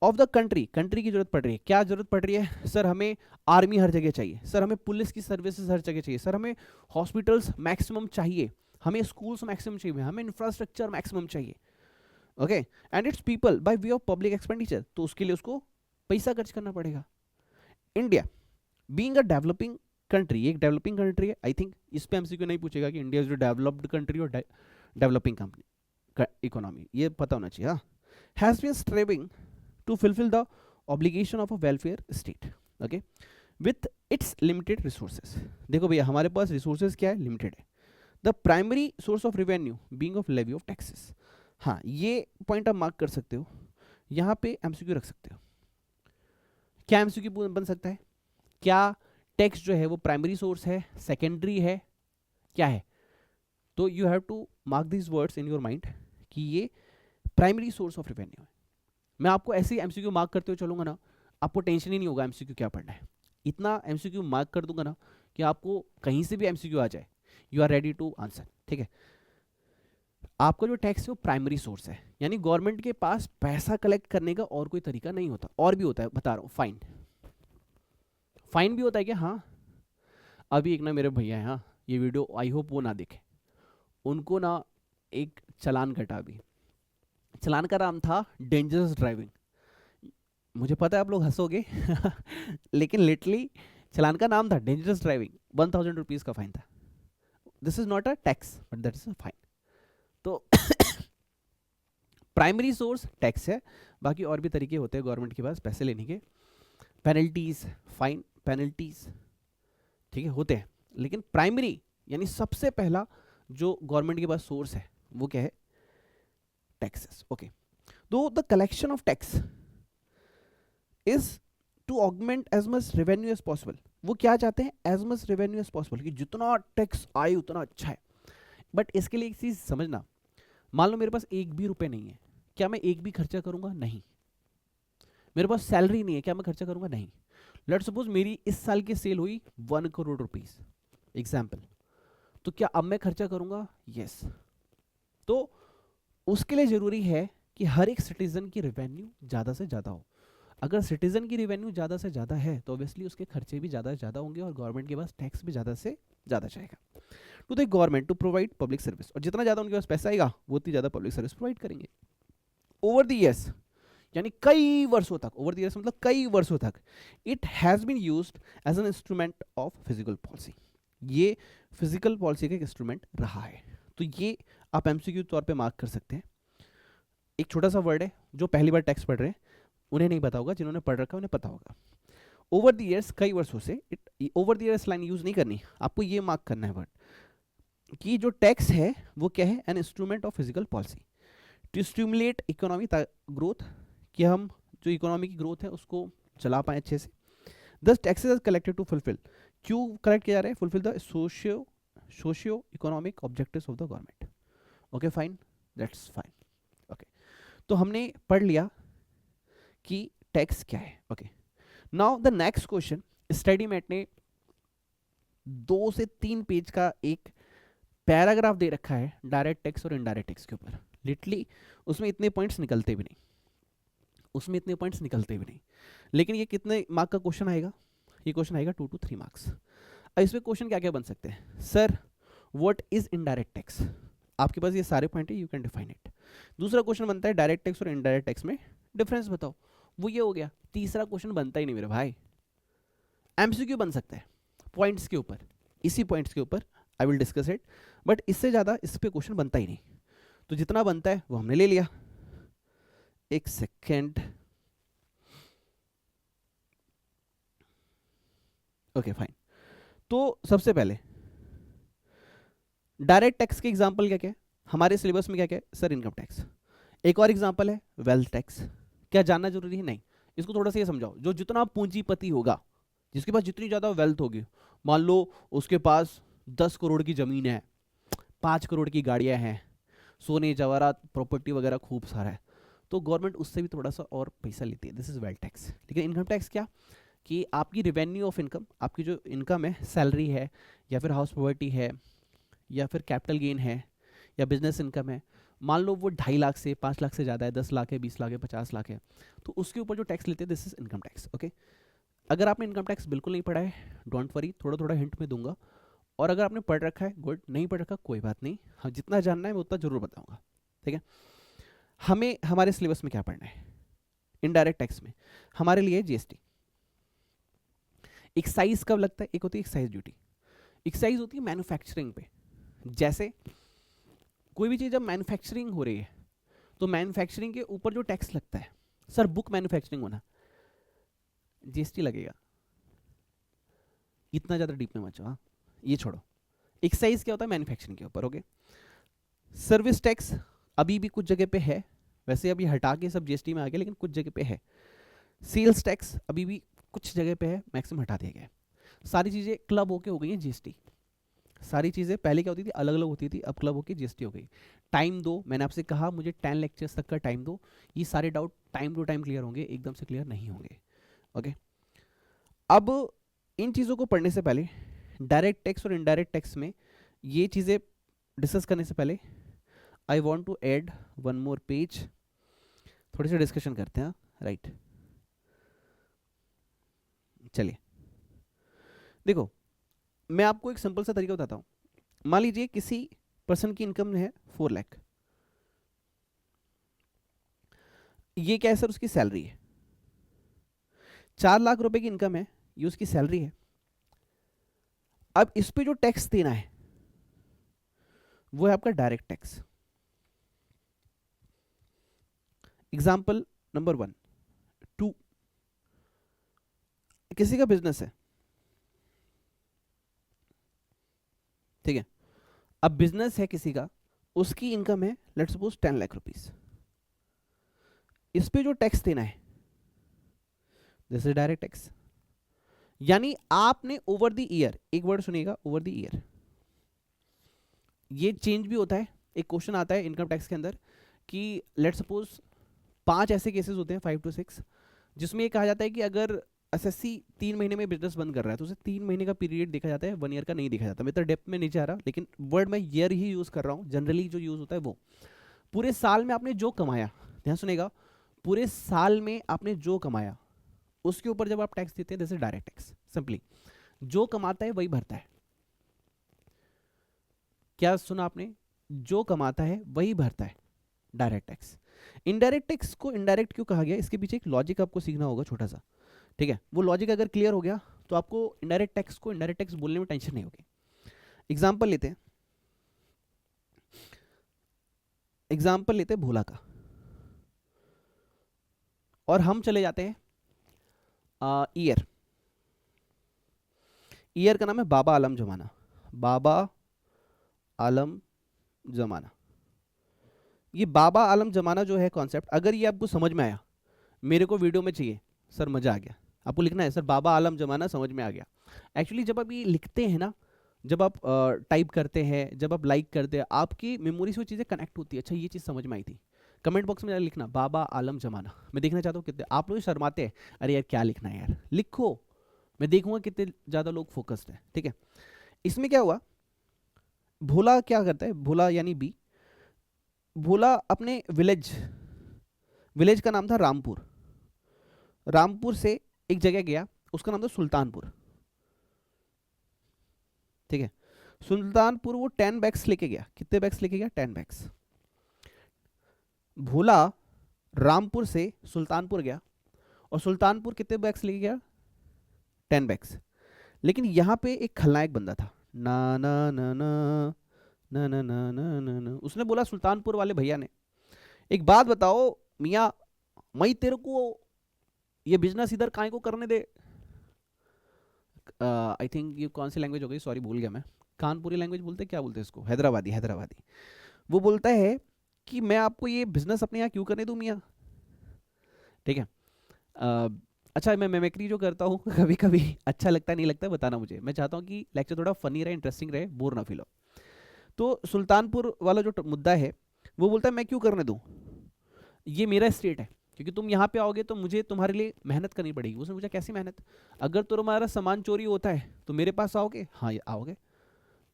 Speaker 1: of the country, country की जरूरत पड़ रही है। क्या जरूरत पड़ रही है? सर हमें आर्मी हर जगह चाहिए, सर हमें पुलिस की सर्विसेज हर जगह चाहिए, सर हमें हॉस्पिटल्स मैक्सिमम चाहिए, हमें स्कूल्स मैक्सिमम चाहिए, हमें इंफ्रास्ट्रक्चर मैक्सिमम चाहिए, okay. And it's people by way of public expenditure, तो उसके लिए उसको पैसा खर्च करना पड़ेगा। India being a developing country, एक डेवलपिंग कंट्री है, आई थिंक इस पे एमसीक्यू नहीं पूछेगा कि इंडिया इज डेवलप्ड कंट्री और डेवलपिंग कंपनी इकोनॉमी, ये पता होना चाहिए, हाँ। Has been striving to fulfil the obligation of a welfare state, okay, with its limited resources. देखो भैया हमारे पास रिसोर्सेज क्या है? लिमिटेड है। The primary source of revenue being of levy of taxes, हाँ, ये पॉइंट आप मार्क कर सकते हो, यहाँ पे एमसीक्यू रख सकते हो। क्या एमसीक्यू बन सकता है? क्या टैक्स जो है वो प्राइमरी सोर्स है, सेकेंडरी है, क्या है? तो you have to mark this words in your mind कि ये प्राइमरी सोर्स ऑफ रेवेन्यू है। मैं आपको ऐसे ही एमसीक्यू मार्क करते हुए चलूंगा ना, आपको टेंशन ही नहीं होगा एमसीक्यू क्या पढ़ना है। इतना एमसीक्यू मार्क कर दूंगा ना कि आपको कहीं से भी एमसीक्यू आ जाए, you are ready to answer, ठीक है। आपका जो टैक्स है वो प्राइमरी सोर्स है, यानी गवर्नमेंट के पास पैसा कलेक्ट करने का और कोई तरीका नहीं होता, और भी होता है, बता रहा हूं। फाइन, फाइन भी होता है क्या? हाँ, अभी एक ना मेरे भैया हैं, हाँ, ये वीडियो आई होप वो ना देखे, उनको ना एक चालान कटा अभी। चालान का नाम था डेंजरस ड्राइविंग। मुझे पता है आप लोग हंसोगे लेकिन लिटरली चालान का नाम था डेंजरस ड्राइविंग, 1000 रुपीज का फाइन था। This is not a tax but that is a fine. तो प्राइमरी सोर्स टैक्स है, बाकी और भी तरीके होते हैं गवर्नमेंट के पास पैसे लेने के, पेनल्टीज, फाइन, पेनल्टीज, ठीक है, होते हैं। लेकिन प्राइमरी यानी सबसे पहला जो गवर्नमेंट के पास सोर्स है वो क्या है? टैक्सेस। ओके, तो the collection of tax is to augment as much revenue as possible. वो क्या चाहते हैं? As much revenue as possible, कि जितना टैक्स आए उतना अच्छा है। बट इसके लिए एक चीज समझना, मान लो मेरे पास एक भी रुपए नहीं है, क्या मैं एक भी खर्चा करूंगा? नहीं। मेरे पास सैलरी नहीं है, क्या मैं खर्चा करूंगा? नहीं। लेट्स सपोज मेरी इस साल की सेल हुई 1 करोड़ रुपीज, एग्जाम्पल, तो क्या अब मैं खर्चा करूंगा? यस। तो उसके लिए जरूरी है कि हर एक सिटीजन की रेवेन्यू ज्यादा से ज्यादा हो। अगर सिटीजन की रेवेन्यू ज्यादा से ज्यादा है तो ऑब्वियसली उसके खर्चे भी ज्यादा से ज्यादा होंगे और गवर्नमेंट के पास टैक्स भी ज्यादा से ज्यादा जाएगा। To the government to provide public service, और जितना ज्यादा उनके पास पैसा आएगा वो उतनी ज्यादा पब्लिक सर्विस प्रोवाइड करेंगे। ओवर द ईयर्स, यानी कई वर्षों तक, ओवर द ईयर्स मतलब कई वर्षों तक, it has been used as an instrument of physical policy. ये फिजिकल पॉलिसी का एक इंस्ट्रूमेंट रहा है। तो ये आप एमसीक्यू तौर पे मार्क कर सकते हैं। एक छोटा सा वर्ड है, जो पहली बार टैक्स पढ़ रहे हैं उन्हें नहीं पता होगा, जिन्होंने पढ़ रखा है उन्हें पता होगा। ओवर द ईयर्स, कई वर्षों से, over the years line use नहीं करनी, आपको ये मार्क करना है वर्ड कि जो टैक्स है वो क्या है? An instrument of physical policy to stimulate economy growth, कि हम जो इकोनॉमी की ग्रोथ है उसको चला पाए अच्छे से। These taxes collected to fulfil, क्यों कलेक्ट किया जा रहा है? Fulfil the socio economic objectives of the government. Okay fine, that's fine. Okay, तो हमने पढ़ लिया कि टैक्स क्या है। Okay, now the next question, study mate ने 2 से 3 पेज का एक पैराग्राफ दे रखा है डायरेक्ट टैक्स और इनडायरेक्ट टैक्स के ऊपर। लिटरली उसमें इतने पॉइंट्स निकलते भी नहीं, लेकिन ये कितने मार्क का क्वेश्चन आएगा? ये क्वेश्चन आएगा 2 to 3 मार्क्स। अब इसमें क्वेश्चन क्या क्या बन सकते हैं? Sir what is indirect tax? आपके पास ये सारे पॉइंट है, यू कैन डिफाइन इट। दूसरा क्वेश्चन बनता है डायरेक्ट टैक्स और इनडायरेक्ट टैक्स में डिफरेंस बताओ, वो ये हो गया। तीसरा क्वेश्चन बनता ही नहीं मेरे भाई, एमसीक्यू बन सकता है पॉइंट्स के ऊपर, इसी पॉइंट्स के ऊपर I will discuss it, but इससे ज़्यादा इस पे क्वेश्चन बनता ही नहीं। तो जितना बनता है वो हमने ले लिया। एक सेकेंड, ओके फाइन। तो सबसे पहले डायरेक्ट टैक्स के एग्जांपल क्या क्या है हमारे सिलेबस में? क्या क्या है सर? Income tax. एक और एग्जांपल है वेल्थ टैक्स। क्या जानना जरूरी है? नहीं। इसको थोड़ा सा ये समझाओ, जो जितना पूंजीपति होगा, जिसके पास जितनी ज्यादा वेल्थ होगी, मान लो उसके पास 10 करोड़ की जमीन है, 5 करोड़ की गाड़ियां हैं, सोने जवाहरात प्रॉपर्टी वगैरह खूब सारा है, तो गवर्नमेंट उससे भी थोड़ा सा और पैसा लेती है। This is wealth tax. लेकिन इनकम टैक्स क्या? कि आपकी रेवेन्यू ऑफ इनकम, आपकी जो इनकम है, सैलरी है या फिर हाउस प्रॉपर्टी है या फिर कैपिटल गेन है या बिजनेस इनकम है, मान लो वो 2.5 लाख से 5 लाख से ज़्यादा है, 10 लाख है, 20 लाख है, 50 लाख है, तो उसके ऊपर जो टैक्स लेते हैं this is income tax. Okay, अगर आपने इनकम टैक्स बिल्कुल नहीं पढ़ा है, डोंट वरी, थोड़ा थोड़ा हिंट में दूंगा। और अगर आपने पढ़ रखा है गुड, नहीं पढ़ रखा कोई बात नहीं, हाँ जितना जानना है मैं उतना जरूर बताऊंगा। ठीक है, हमें हमारे सिलेबस में क्या पढ़ना है? इनडायरेक्ट टैक्स में हमारे लिए जीएसटी। एक्साइज कब लगता है? एक होती है एक्साइज ड्यूटी, एक्साइज होती है मैन्युफैक्चरिंग पे। जैसे कोई भी चीज़ जब मैन्युफैक्चरिंग हो रही है तो मैन्युफैक्चरिंग के ऊपर जो टैक्स लगता है, सर बुक मैन्युफैक्चरिंग होना, जीएसटी लगेगा। इतना ज़्यादा डीप में मत जाओ, हाँ, ये छोड़ो। एक्साइज क्या होता है? मैन्युफैक्चरिंग के ऊपर। ओके, सर्विस टैक्स अभी भी कुछ जगह पे है, वैसे अभी हटा के सब जीएसटी में आ गया, लेकिन कुछ जगह पे है। सेल्स टैक्स अभी भी कुछ जगह पे है, मैक्सिमम हटा दिया गया है। सारी चीज़ें क्लब होके हो गई हैं जीएसटी। सारी चीज़ें पहले क्या होती थी? अलग अलग होती थी, अब क्लब होके जीएसटी हो गई। टाइम दो, मैंने आपसे कहा मुझे 10 लेक्चर्स तक का टाइम दो, ये सारे doubt time to time clear होंगे, एकदम से क्लियर नहीं होंगे। ओके, अब इन चीज़ों को पढ़ने से पहले, डायरेक्ट टैक्स और इनडायरेक्ट टैक्स में ये चीज़ें डिस्कस करने से पहले, I want to add one more page, थोड़ी सी डिस्कशन करते हैं। राइट, चलिए देखो मैं आपको एक सिंपल सा तरीका बताता हूँ। मान लीजिए किसी पर्सन की इनकम है 4 लाख, ये क्या है सर, उसकी सैलरी है। 4 लाख रुपए की इनकम है, ये उसकी सैलरी है। अब इस पे जो टैक्स देना है वो है आपका डायरेक्ट टैक्स। एग्जाम्पल नंबर 1, 2, किसी का बिजनेस है, ठीक है। अब बिजनेस है किसी का, उसकी इनकम है लेट्स सपोज 10 लाख रुपीस, इस पे जो टैक्स देना है दिस इज डायरेक्ट टैक्स। यानी आपने ओवर द ईयर, एक वर्ड सुनिएगा, ओवर द ईयर, ये चेंज भी होता है। एक क्वेश्चन आता है इनकम टैक्स के अंदर कि लेट्स सपोज 5 ऐसे केसेस होते हैं, 5 to 6, जिसमें ये कहा जाता है कि अगर एसएससी 3 महीने में बिजनेस बंद कर रहा है तो उसे 3 महीने का पीरियड देखा जाता है, 1 ईयर का नहीं देखा जाता। मैं तो डेप्थ में नहीं जा रहा, लेकिन वर्ड मैं ईयर ही यूज कर रहा हूँ, जनरली जो यूज होता है वो। पूरे साल में आपने जो कमाया, ध्यान सुनेगा, पूरे साल में आपने जो कमाया उसके ऊपर जब आप टैक्स देते हैं this is direct tax. Simply जो कमाता है वही भरता है। क्या सुना आपने, जो कमाता है वही भरता है डायरेक्ट टैक्स। इनडायरेक्ट टैक्स को इनडायरेक्ट क्यों कहा गया, इसके पीछे एक लॉजिक आपको सीखना होगा छोटा सा, ठीक है। वो लॉजिक अगर क्लियर हो गया तो आपको इनडायरेक्ट टैक्स को इनडायरेक्ट टैक्स बोलने में टेंशन नहीं होगी। एग्जाम्पल लेते हैं भोला का, और हम चले जाते हैं ईयर। ईयर का नाम है बाबा आलम जमाना। बाबा आलम जमाना, ये बाबा आलम जमाना जो है कॉन्सेप्ट, अगर ये आपको समझ में आया, मेरे को वीडियो में चाहिए सर मजा आ गया, आपको लिखना है सर बाबा आलम जमाना समझ में आ गया। एक्चुअली जब आप ये लिखते हैं ना, जब आप टाइप करते हैं, जब आप लाइक करते हैं, आपकी मेमोरी से वो चीज़ें कनेक्ट होती है। अच्छा ये चीज़ समझ में आई थी, कमेंट बॉक्स में लिखना बाबा आलम जमाना। मैं देखना चाहता हूँ कितने आप लोग शर्माते हैं, अरे यार क्या लिखना है यार, लिखो, मैं देखूंगा कितने ज़्यादा लोग फोकस्ड हैं, ठीक है। इसमें क्या हुआ, भोला क्या करता है, भोला यानी बी, भोला अपने विलेज का नाम था रामपुर, रामपुर से एक जगह गया, उसका नाम था सुल्तानपुर, ठीक है। सुल्तानपुर वो 10 बैग्स लेके गया, कितने बैग्स लेके गया, 10 बैग्स। भोला रामपुर से सुल्तानपुर गया, और सुल्तानपुर कितने बैग्स लेके गया, 10 बैग्स। लेकिन यहां पे एक खलनायक बंदा था, ना ना ना ना ना ना ना ना ना ना। उसने बोला सुल्तानपुर वाले भैया ने, एक बात बताओ मियाँ, मैं तेरे को ये बिजनेस इधर काहे को करने दे। आई थिंक ये कौन सी लैंग्वेज हो गई, सॉरी भूल गया मैं, कानपुरी लैंग्वेज बोलते क्या बोलते हैं इसको, हैदराबादी, हैदराबादी। वो बोलता है कि मैं आपको ये बिजनेस अपने यहाँ क्यों करने दूं मियाँ, ठीक है। अच्छा मैं मेमेक्री जो करता हूँ कभी कभी अच्छा लगता नहीं लगता बताना मुझे, मैं चाहता हूँ कि लेक्चर थोड़ा फनी रहे, इंटरेस्टिंग रहे, बोर ना फील हो। तो सुल्तानपुर वाला जो मुद्दा है, वो बोलता है मैं क्यों करने दूं, ये मेरा स्टेट है, क्योंकि तुम यहाँ पे आओगे तो मुझे तुम्हारे लिए मेहनत करनी पड़ेगी। उसने पूछा कैसी मेहनत, अगर तुम्हारा सामान चोरी होता है तो मेरे पास आओगे, हाँ आओगे।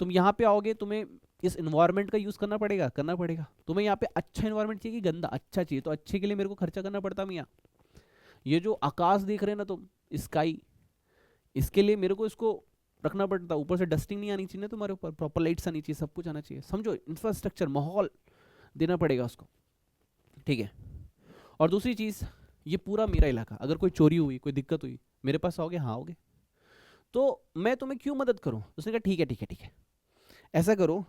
Speaker 1: तुम यहाँ पे आओगे, तुम्हें इस इन्वायरमेंट का यूज़ करना पड़ेगा। तुम्हें यहाँ पे अच्छा इन्वायरमेंट चाहिए कि गंदा, अच्छा चाहिए, तो अच्छे के लिए मेरे को खर्चा करना पड़ता मियाँ। ये जो आकाश देख रहे हैं ना तुम, स्काई, इसके लिए मेरे को इसको रखना पड़ता, ऊपर से डस्टिंग नहीं आनी चाहिए ना तुम्हारे ऊपर, प्रॉपर लाइट्स आनी चाहिए, सब कुछ आना चाहिए, समझो इंफ्रास्ट्रक्चर, माहौल देना पड़ेगा उसको, ठीक है। और दूसरी चीज़, ये पूरा मेरा इलाका, अगर कोई चोरी हुई, कोई दिक्कत हुई, मेरे पास आओगे, हाँ आओगे, तो मैं तुम्हें क्यों मदद करूं। उसने कहा ठीक है ठीक है ठीक है, ऐसा करो,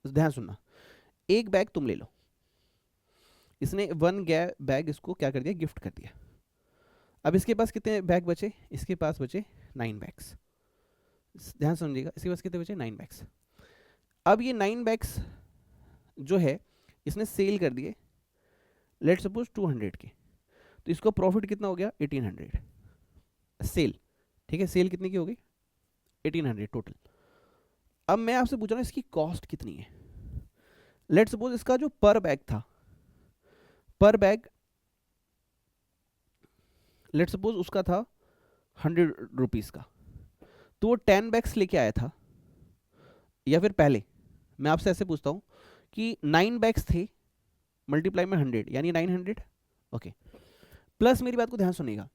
Speaker 1: ध्यान सुनना, एक बैग तुम ले लो। इसने 1 बैग इसको क्या कर दिया, गिफ्ट कर दिया। अब इसके पास कितने बैग बचे, इसके पास बचे 9 बैग्स। ध्यान समझिएगा, इसके पास कितने बचे, 9 बैग्स। अब ये 9 बैग्स जो है इसने सेल कर दिए, लेट सपोज 200 के, तो इसको प्रॉफिट कितना हो गया, 1800 सेल, ठीक है। सेल कितने की हो गई, 1800 टोटल। अब मैं आपसे पूछ रहा हूँ इसकी कॉस्ट कितनी है। लेट सपोज इसका जो पर बैग था, पर बैग लेट सपोज उसका था 100 रुपीज़ का, तो वो 10 बैग्स लेके आया था, या फिर पहले मैं आपसे ऐसे पूछता हूँ कि 9 बैग्स थे, मल्टीप्लाई में 100 यानी 900, ओके। प्लस मेरी बात को ध्यान सुनिएगा,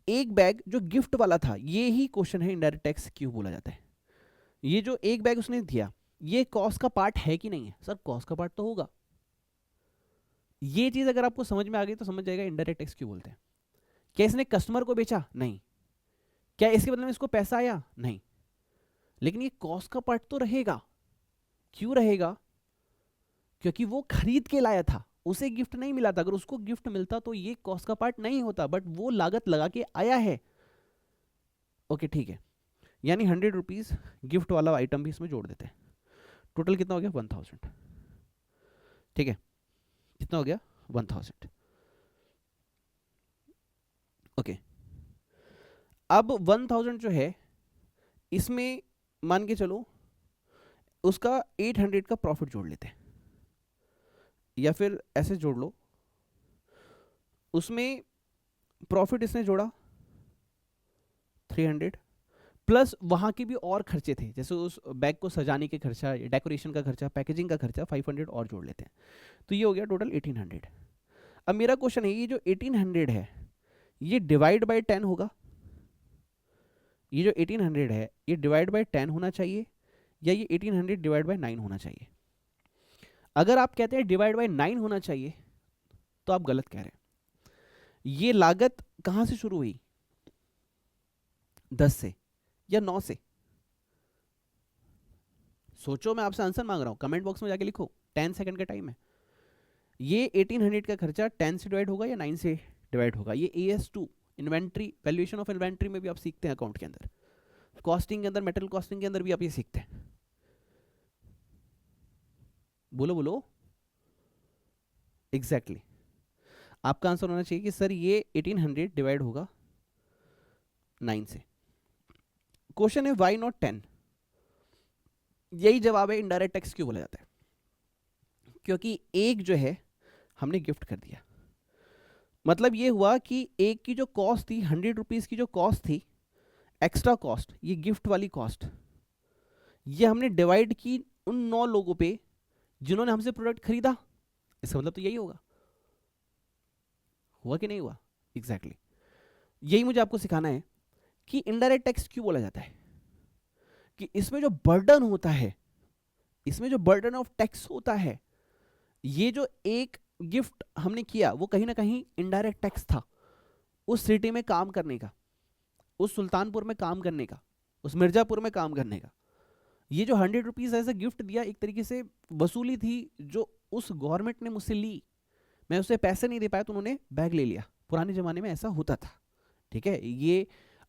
Speaker 1: एक बैग जो गिफ्ट वाला था, ये ही क्वेश्चन है इनडायरेक्ट टैक्स क्यों बोला जाता है। ये जो एक बैग उसने दिया, ये कॉस्ट का पार्ट है कि नहीं है? सर कॉस्ट का पार्ट तो होगा। ये चीज अगर आपको समझ में आ गई तो समझ जाएगा इनडायरेक्ट टैक्स क्यों बोलते हैं। क्या इसने कस्टमर को बेचा? नहीं। क्या इसके बदले में इसको पैसा आया? नहीं। लेकिन ये कॉस्ट का पार्ट तो रहेगा। क्यों रहेगा? क्योंकि वो खरीद के लाया था, उसे गिफ्ट नहीं मिला था। अगर उसको गिफ्ट मिलता तो ये कॉस्ट का पार्ट नहीं होता, बट वो लागत लगा के आया है। ओके ठीक है, यानी 100 रुपीज गिफ्ट वाला आइटम भी इसमें जोड़ देते हैं। टोटल कितना हो गया? 1000। ठीक है, कितना हो गया? 1000। ओके, अब 1000 जो है इसमें मान के चलो उसका 800 का प्रॉफिट जोड़ लेते हैं, या फिर ऐसे जोड़ लो, उसमें प्रॉफिट इसने जोड़ा 300 प्लस वहां के भी और खर्चे थे, जैसे उस बैग को सजाने के खर्चा, डेकोरेशन का खर्चा, पैकेजिंग का खर्चा, 500 और जोड़ लेते हैं, तो ये हो गया टोटल 1800। अब मेरा क्वेश्चन है, ये जो 1800 है ये डिवाइड बाय 10 होगा? ये जो 1800 है ये डिवाइड बाय 10 होना चाहिए, या ये 1800 डिवाइड बाय 9 होना चाहिए? अगर आप कहते हैं डिवाइड बाय 9 होना चाहिए तो आप गलत कह रहे हैं। ये लागत कहां से शुरू हुई? 10 से या 9 से? सोचो, मैं आपसे आंसर मांग रहा हूं, कमेंट बॉक्स में जाके लिखो, 10 सेकंड का टाइम है। ये 1800 का खर्चा 10 से डिवाइड होगा या 9 से डिवाइड होगा? ये AS2 inventory, valuation of inventory में भी आप सीखते हैं, अकाउंट के अंदर, कॉस्टिंग के अंदर, मेटल कॉस्टिंग के अंदर भी आप ये सीखते हैं। बोलो बोलो। एग्जैक्टली आपका आंसर होना चाहिए कि सर ये 1800 डिवाइड होगा 9 से। क्वेश्चन है वाई नॉट 10? यही जवाब है इनडायरेक्ट टैक्स क्यों बोला जाता है, क्योंकि एक जो है हमने गिफ्ट कर दिया। मतलब ये हुआ कि एक की जो कॉस्ट थी 100 रुपीज की, जो कॉस्ट थी एक्स्ट्रा कॉस्ट, ये गिफ्ट वाली कॉस्ट, ये हमने डिवाइड की उन 9 लोगों पे जिन्होंने हमसे प्रोडक्ट खरीदा। इसका मतलब तो यही होगा, हुआ कि नहीं हुआ? एग्जैक्टली यही मुझे आपको सिखाना है कि इनडायरेक्ट टैक्स क्यों बोला जाता है, कि इसमें जो बर्डन होता है, इसमें जो बर्डन ऑफ टैक्स होता है, ये जो एक गिफ्ट हमने किया वो कहीं ना कहीं इनडायरेक्ट टैक्स था, उस सिटी में काम करने का, उस सुल्तानपुर में काम करने का, उस मिर्जापुर में काम करने का। ये जो 100 रुपीज ऐसा गिफ्ट दिया, एक तरीके से वसूली थी जो उस गवर्नमेंट ने मुझसे ली। मैं उसे पैसे नहीं दे पाया तो उन्होंने बैग ले लिया। पुराने जमाने में ऐसा होता था, ठीक है। ये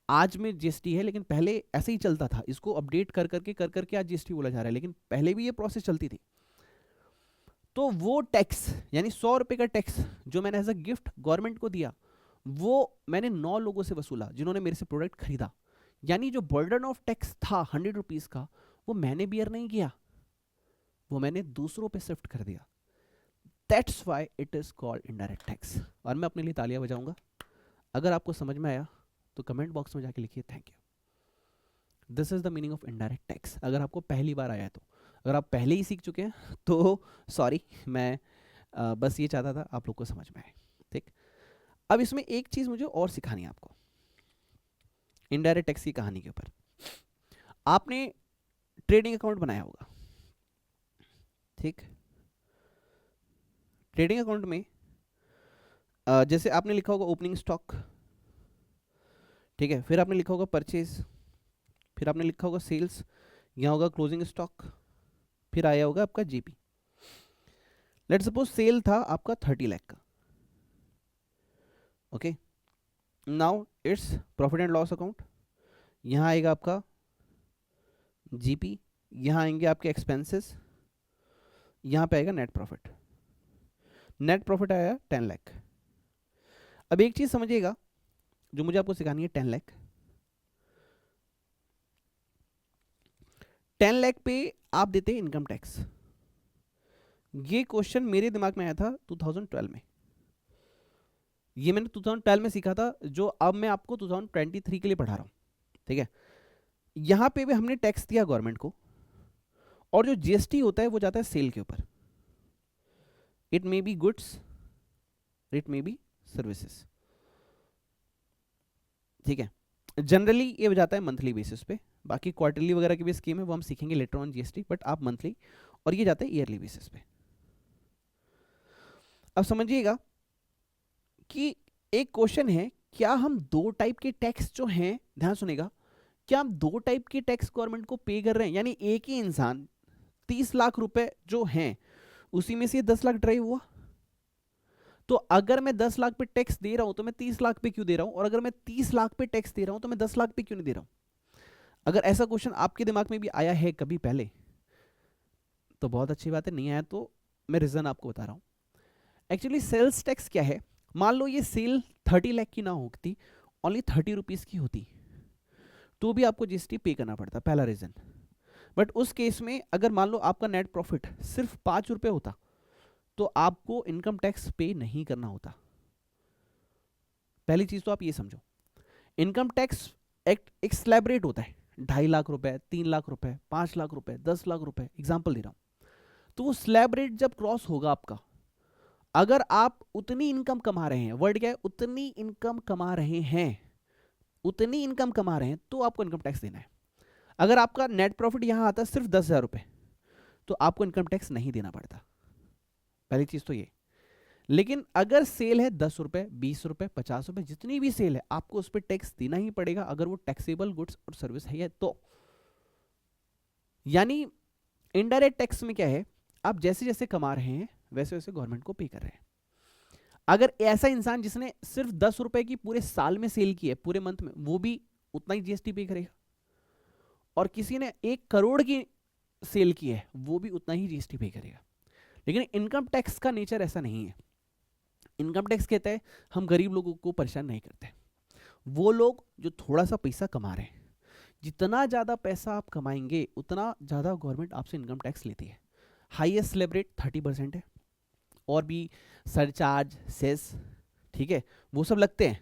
Speaker 1: आज में जीएसटी है, लेकिन पहले ऐसे ही चलता था। इसको अपडेट कर करके आज जीएसटी बोला जा रहा है, लेकिन पहले भी ये प्रोसेस चलती थी। तो वो टैक्स, यानी 100 रुपए का टैक्स जो मैंने एज अ गिफ्ट गवर्नमेंट को दिया, वो मैंने 9 लोगों से वसूला जिन्होंने मेरे से प्रोडक्ट खरीदा। यानी जो बर्डन ऑफ टैक्स था 100 रुपीज का, वो मैंने बियर नहीं किया, वो मैंने दूसरों पे शिफ्ट कर दिया। That's why it is called indirect tax. और मैं अपने लिए तालियां बजाऊंगा। अगर आपको समझ में आया तो कमेंट बॉक्स में जाके लिखिए thank you. This is the meaning of indirect tax. अगर आपको पहली बार आया है तो, अगर आप पहले ही सीख चुके हैं तो सॉरी, मैं बस ये चाहता था आप लोग को समझ में आए, ठीक। अब इसमें एक चीज मुझे और सिखानी है आपको इनडायरेक्ट टैक्स की कहानी के ऊपर। आपने ट्रेडिंग अकाउंट बनाया होगा, ठीक। ट्रेडिंग अकाउंट में जैसे आपने लिखा होगा ओपनिंग स्टॉक, ठीक है, फिर आपने लिखा होगा परचेज, फिर आपने लिखा होगा सेल्स, यहाँ होगा क्लोजिंग स्टॉक, फिर आया होगा आपका जीपी। लेट सपोज सेल था आपका 30 लाख का, okay. Now its profit and loss account, यहाँ आएगा आपका जीपी, यहाँ आएंगे आपके एक्सपेंसेस, यहाँ पे आएगा नेट प्रॉफिट। नेट प्रॉफिट आया 10 लाख। अब एक चीज समझिएगा जो मुझे आपको सिखानी है, 10 लाख, 10 लाख पे आप देते हैं इनकम टैक्स। ये क्वेश्चन मेरे दिमाग में आया था 2012 में, ये मैंने 2012 में सीखा था, जो अब मैं आपको 2023 के लिए पढ़ा रहा हूं, ठीक है। यहां पे भी हमने टैक्स दिया गवर्नमेंट को, और जो जीएसटी होता है वो जाता है सेल के ऊपर। It may be goods, it may be services. ठीक है। जनरली ये हो जाता है मंथली बेसिस पे, बाकी क्वार्टरली वगैरह की भी स्कीम है वो हम सीखेंगे लेटर ऑन जीएसटी, बट आप मंथली, और ये जाता है ईयरली बेसिस पे। अब समझिएगा कि एक क्वेश्चन है, क्या हम दो टाइप के टैक्स जो हैं, ध्यान सुनेगा, क्या हम दो टाइप के टैक्स गवर्नमेंट को पे कर रहे हैं, यानी एक ही इंसान 30 लाख रुपए जो हैं उसी में से 10 लाख ड्राइव हुआ, तो अगर मैं 10 लाख पे टैक्स दे रहा हूं तो मैं 30 लाख पे क्यों दे रहा हूं, और अगर मैं 30 लाख पे टैक्स दे रहा हूं तो मैं 10 लाख पे क्यों नहीं दे रहा हूं? अगर ऐसा क्वेश्चन आपके दिमाग में भी आया है कभी पहले तो बहुत अच्छी बात है, नहीं आया तो मैं रीजन आपको बता रहा हूं। एक्चुअली सेल्स टैक्स क्या है, मान लो ये सेल 30 लाख की ना होती, ओनली 30 रुपीज की होती, तो भी आपको जीएसटी पे करना पड़ता, पहला रीजन। बट उस केस में अगर मान लो आपका नेट प्रॉफिट सिर्फ 5 रुपए होता तो आपको इनकम टैक्स पे नहीं करना होता। पहली चीज तो आप ये समझो, इनकम टैक्स एक स्लैब रेट होता है, 2.5 लाख रुपए, 3 लाख रुपए, 5 लाख रुपए, 10 लाख रुपए, एग्जाम्पल दे रहा हूं। तो वो स्लैब रेट जब क्रॉस होगा आपका, अगर आप उतनी इनकम कमा रहे हैं, वर्ड क्या है, उतनी इनकम कमा रहे हैं, उतनी इनकम कमा रहे हैं तो आपको इनकम टैक्स देना है। अगर आपका नेट प्रॉफिट यहां आता है सिर्फ 10,000 रुपए तो आपको इनकम टैक्स नहीं देना पड़ता, पहली चीज तो ये। लेकिन अगर सेल है 10 रुपए, 20 रुपए, 50 रुपए, जितनी भी सेल है आपको उस पर टैक्स देना ही पड़ेगा, अगर वो टैक्सेबल गुड्स और सर्विस है तो। यानी इनडायरेक्ट टैक्स में क्या है, आप जैसे जैसे कमा रहे हैं वैसे वैसे गवर्नमेंट को पे कर रहे हैं। अगर ऐसा इंसान जिसने सिर्फ 10 रुपए की पूरे साल में सेल की है, पूरे मंथ में, वो भी उतना ही जीएसटी पे करेगा, और किसी ने 1 करोड़ की सेल की है वो भी उतना ही जीएसटी पे करेगा। लेकिन इनकम टैक्स का नेचर ऐसा नहीं है। इनकम टैक्स कहता है हम गरीब लोगों को परेशान नहीं करते, वो लोग जो थोड़ा सा पैसा कमा रहे हैं, जितना ज़्यादा पैसा आप कमाएंगे उतना ज़्यादा गवर्नमेंट आपसे इनकम टैक्स लेती है। हाईएस्ट स्लैब रेट 30% है, और भी सरचार्ज, सेस, ठीक है, वो सब लगते हैं,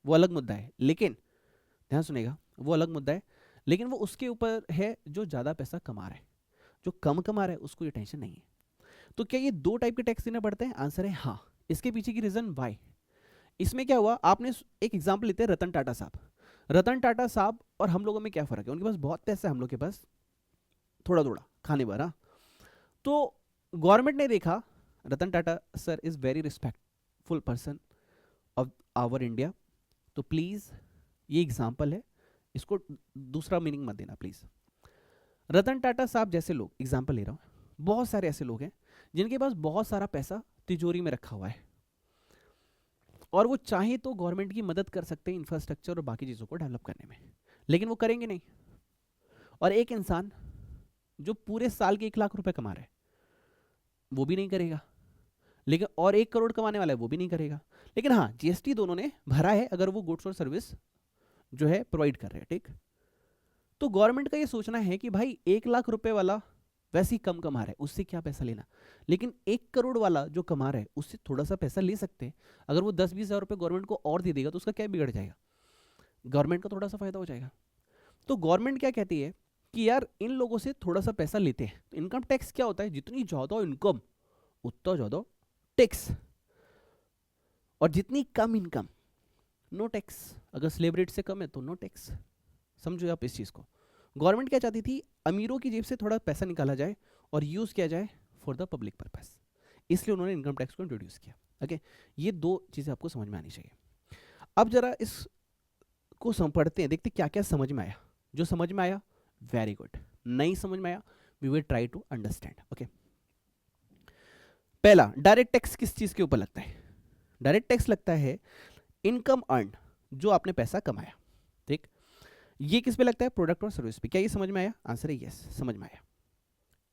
Speaker 1: वो अलग मुद्दा है। लेकिन ध्यान सुनेगा, वो अलग मुद्दा है, लेकिन वो उसके ऊपर है जो ज़्यादा पैसा कमा रहा है, जो कम कमा रहा है उसको ये टेंशन नहीं है। तो क्या ये दो टाइप के टैक्स देने पड़ते हैं? आंसर है हाँ। इसके पीछे की रीजन वाई, इसमें क्या हुआ, आपने एक एग्जांपल लेते हैं रतन टाटा साहब। रतन टाटा साहब और हम लोगों में क्या फर्क है, उनके पास बहुत पैसा है, हम लोग के पास थोड़ा थोड़ा खाने भर। तो गवर्नमेंट ने देखा Ratan Tata sir is very respectful person of our India, तो प्लीज ये एग्जाम्पल है, इसको दूसरा मीनिंग मत देना प्लीज। रतन टाटा साहब जैसे लोग, एग्जाम्पल ले रहा हूं, बहुत सारे ऐसे लोग हैं जिनके पास बहुत सारा पैसा तिजोरी में रखा हुआ है, और वो चाहे तो गवर्नमेंट की मदद कर सकते हैं इंफ्रास्ट्रक्चर और बाकी चीज़ों को डेवलप करने में, लेकिन वो करेंगे नहीं। और एक इंसान जो पूरे साल के 1 लाख रुपए कमा रहा है वो भी नहीं करेगा, लेकिन और 1 करोड़ कमाने वाला है वो भी नहीं करेगा। लेकिन हाँ, जीएसटी दोनों ने भरा है अगर वो गुड्स और सर्विस जो है प्रोवाइड कर रहे हैं, ठीक। तो गवर्नमेंट का ये सोचना है कि भाई 1 लाख रुपए वाला वैसे ही कम कमा रहा है, उससे क्या पैसा लेना, लेकिन 1 करोड़ वाला जो कमा रहा है उससे थोड़ा सा पैसा ले सकते हैं। अगर वो 10-20 हज़ार रुपये गवर्नमेंट को और दे देगा तो उसका क्या बिगड़ जाएगा, गवर्नमेंट का थोड़ा सा फायदा हो जाएगा। तो गवर्नमेंट क्या कहती है कि यार इन लोगों से थोड़ा सा पैसा लेते हैं। तो इनकम टैक्स क्या होता है, जितनी ज़्यादा इनकम उतना ज़्यादा टैक्स, और जितनी कम इनकम नो टैक्स। अगर स्लेब रेट से कम है तो नो टैक्स। समझो आप इस चीज़ को। गवर्नमेंट क्या चाहती थी, अमीरों की जेब से थोड़ा पैसा निकाला जाए और यूज़ किया जाए फॉर द पब्लिक पर्पस, इसलिए उन्होंने इनकम टैक्स को इंट्रोड्यूस किया। ओके, ये दो चीज़ें आपको समझ में आनी चाहिए। अब जरा इसको पढ़ते हैं, देखते क्या क्या समझ में आया। जो समझ में आया वेरी गुड, नहीं समझ में आया we will try to understand. Okay, पहला, डायरेक्ट टैक्स किस चीज़ के ऊपर लगता है? डायरेक्ट टैक्स लगता है इनकम अर्न, जो आपने पैसा कमाया, ठीक। ये किस पे लगता है? प्रोडक्ट और सर्विस पे। क्या ये समझ में आया? आंसर है यस, समझ में आया।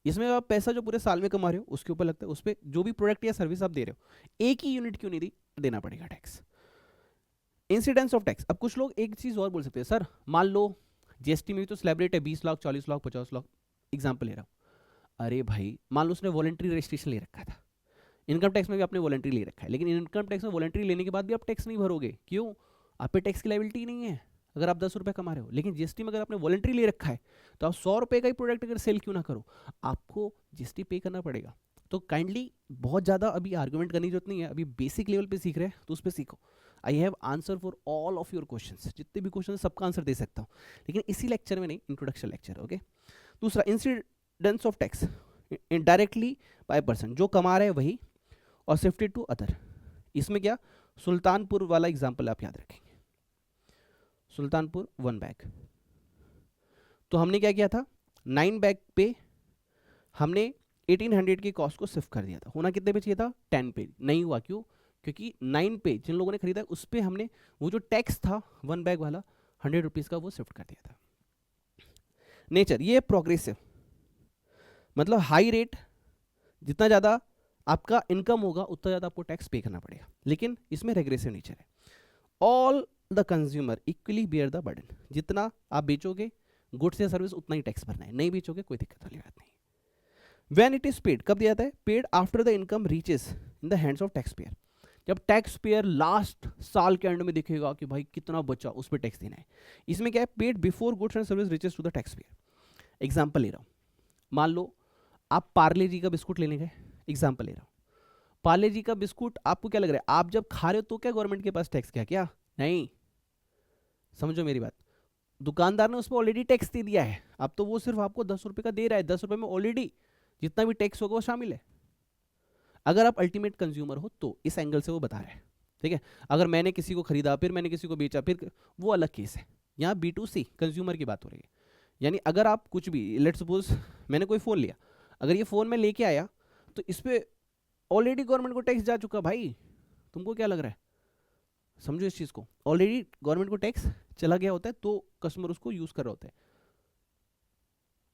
Speaker 1: इसमें आप पैसा जो पूरे साल में कमा रहे हो उसके ऊपर लगता है, उस पर जो भी प्रोडक्ट या सर्विस आप दे रहे हो, एक ही यूनिट क्यों नहीं देना पड़ेगा टैक्स। Incidence of tax. अब कुछ लोग एक चीज और बोल सकते हैं, सर मान लो जीएसटी में भी तो स्लैब रेट है 20 लाख, 40 लाख, 50 लाख, एग्जाम्पल ले रहा हूँ। अरे भाई मान लो उसने वॉलंटरी रजिस्ट्रेशन ले रखा था, इनकम टैक्स में भी आपने वॉलंटरी ले रखा है, लेकिन इनकम टैक्स में वॉलंटरी लेने के बाद भी आप टैक्स नहीं भरोगे, क्यों? आप पे टैक्स की लायबिलिटी नहीं है अगर आप 10 रुपये कमा रहे हो। लेकिन जीएसटी में अगर आपने वॉलंटरी ले रखा है तो आप 100 रुपये का ही प्रोडक्ट अगर सेल क्यों ना करो, आपको जीएसटी पे करना पड़ेगा। तो काइंडली बहुत ज़्यादा अभी आर्गूमेंट करने की जरूरत नहीं है, अभी बेसिक लेवल पे सीख रहे हैं तो उस पर सीखो। I have answer for all of your questions, जितने भी क्वेश्चन सबका आंसर दे सकता हूँ, लेकिन इसी लेक्चर में नहीं, इंट्रोडक्शन लेक्चर। ओके, दूसरा incidence of tax indirectly by person, जो कमा रहे हैं वही, और शिफ्टेड टू अदर। इसमें क्या, सुल्तानपुर वाला एग्जाम्पल आप याद रखेंगे, सुल्तानपुर 1 बैग, तो हमने क्या किया था, 9 बैग पे हमने 1800 की कॉस्ट को शिफ्ट कर दिया था। होना कितने पे चाहिए था, 10 पे, नहीं हुआ, क्यों, क्योंकि 9 पे जिन लोगों ने खरीदा उस पे हमने वो जो टैक्स था 1 बैग वाला 100 रुपीज़ का वो शिफ्ट कर दिया था। नेचर, ये प्रोग्रेसिव, मतलब हाई रेट, जितना ज़्यादा आपका इनकम होगा उतना ज़्यादा आपको टैक्स पे करना पड़ेगा, लेकिन इसमें रेग्रेसिव नेचर है। All the consumer equally bear the burden, जितना आप बेचोगे गुड्स या सर्विस उतना ही टैक्स भरना है, नहीं बेचोगे कोई दिक्कत वाली बात नहीं। When it is paid, कब दिया जाता है, paid after the income reaches in the hands of tax payer, जब टैक्स पेयर लास्ट साल के एंड में देखेगा कि भाई कितना बचा उस पर टैक्स देना है। इसमें क्या है, paid before goods and service reaches to the tax payer. Example ले रहा हूँ, मान लो आप पार्ले जी का बिस्कुट लेने गए, एग्जाम्पल ले रहा हूँ, पार्ले जी का बिस्कुट आपको क्या लग रहा है, आप जब खा रहे हो तो क्या गवर्नमेंट के पास टैक्स क्या नहीं, समझो मेरी बात, दुकानदार ने उस पर ऑलरेडी टैक्स दे दिया है, अब तो वो सिर्फ आपको 10 रुपये का दे रहा है, 10 रुपये में ऑलरेडी जितना भी टैक्स होगा वो शामिल है। अगर आप अल्टीमेट कंज्यूमर हो तो इस एंगल से वो बता रहे हैं, ठीक है। अगर मैंने किसी को खरीदा फिर मैंने किसी को बेचा फिर, वो अलग केस है। यहाँ B2C कंज्यूमर की बात हो रही है, यानी अगर आप कुछ भी, लेट्स सपोज मैंने कोई फ़ोन लिया, अगर ये फ़ोन मैं लेके आया तो इस पर ऑलरेडी गवर्नमेंट को टैक्स जा चुका भाई, तुमको क्या लग रहा है, समझो इस चीज़ को, ऑलरेडी गवर्नमेंट को टैक्स चला गया होता है तो कस्टमर उसको यूज़ कर रहा होता है,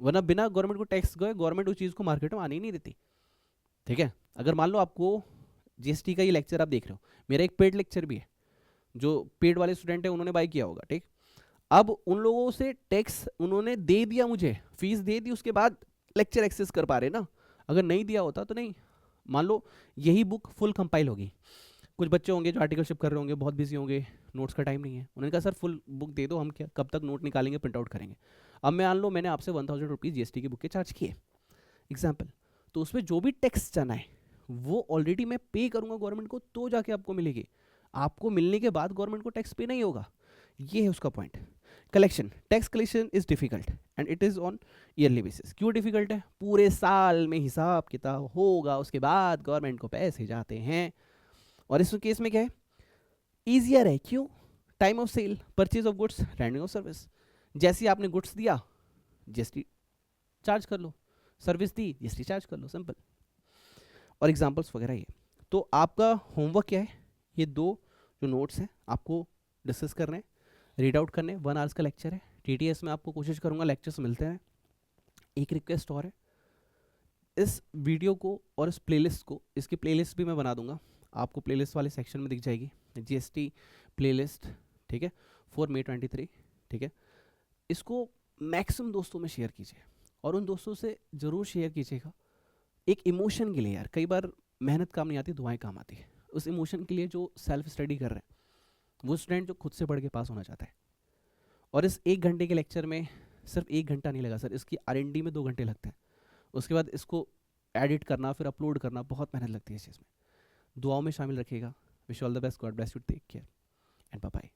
Speaker 1: वरना बिना गवर्नमेंट को टैक्स गए गवर्नमेंट उस चीज़ को मार्केट में आने ही नहीं देती, ठीक है। अगर मान लो आपको GST का ये लेक्चर आप देख रहे हो, मेरा एक पेड लेक्चर भी है, जो पेड वाले स्टूडेंट है उन्होंने बाय किया होगा, ठीक। अब उन लोगों से टैक्स उन्होंने दे दिया, मुझे फीस दे दी, उसके बाद लेक्चर एक्सेस कर पा रहे ना, अगर नहीं दिया होता तो नहीं। मान लो यही बुक फुल कंपाइल होगी, कुछ बच्चे होंगे जो आर्टिकलशिप कर रहे होंगे, बहुत बिजी होंगे, नोट्स का टाइम नहीं है, उन्होंने कहा सर फुल बुक दे दो, हम क्या कब तक नोट निकालेंगे, प्रिंट आउट करेंगे। अब मैं मान लो मैंने आपसे 1000 रुपीज़ GST की बुक के चार्ज किए, एग्जाम्पल, तो उसमें जो भी टैक्स जाना है वो ऑलरेडी मैं पे करूंगा गवर्नमेंट को, तो जाके आपको मिलेगी, आपको मिलने के बाद गवर्नमेंट को टैक्स पे नहीं होगा, ये है उसका point. Collection, tax collection is difficult and it is on yearly basis. क्यों डिफिकल्ट है, पूरे साल में हिसाब किताब होगा, उसके बाद गवर्नमेंट को पैसे जाते हैं, और इस केस में क्या है, ईजियर है, क्यों, time of sale, purchase of goods, rendering of service, जैसे आपने गुड्स दिया GST चार्ज कर लो, सर्विस दी GST चार्ज कर लो, सिंपल। और एग्जांपल्स वगैरह ये, तो आपका होमवर्क क्या है, ये 2 जो नोट्स हैं आपको डिस्कस करने हैं, रीड आउट करने, 1 आवर्स का लेक्चर है। TTS में आपको कोशिश करूँगा लेक्चर्स मिलते हैं। एक रिक्वेस्ट और है, इस वीडियो को और इस प्लेलिस्ट को, इसकी प्लेलिस्ट भी मैं बना दूंगा, आपको प्लेलिस्ट वाले सेक्शन में दिख जाएगी GST प्लेलिस्ट, ठीक है, फॉर May 23, ठीक है। इसको मैक्सिमम दोस्तों में शेयर कीजिए, और उन दोस्तों से ज़रूर शेयर कीजिएगा, एक इमोशन के लिए यार, कई बार मेहनत काम नहीं आती, दुआएं काम आती है, उस इमोशन के लिए जो सेल्फ स्टडी कर रहे हैं, वो स्टूडेंट जो खुद से पढ़ के पास होना चाहता है। और इस 1 घंटे के लेक्चर में सिर्फ 1 घंटा नहीं लगा सर, इसकी R&D में 2 घंटे लगते हैं, उसके बाद इसको एडिट करना, फिर अपलोड करना, बहुत मेहनत लगती है इस चीज़ में। दुआओं में शामिल रखिएगा। Wish all the best, God bless you, take care and bye bye.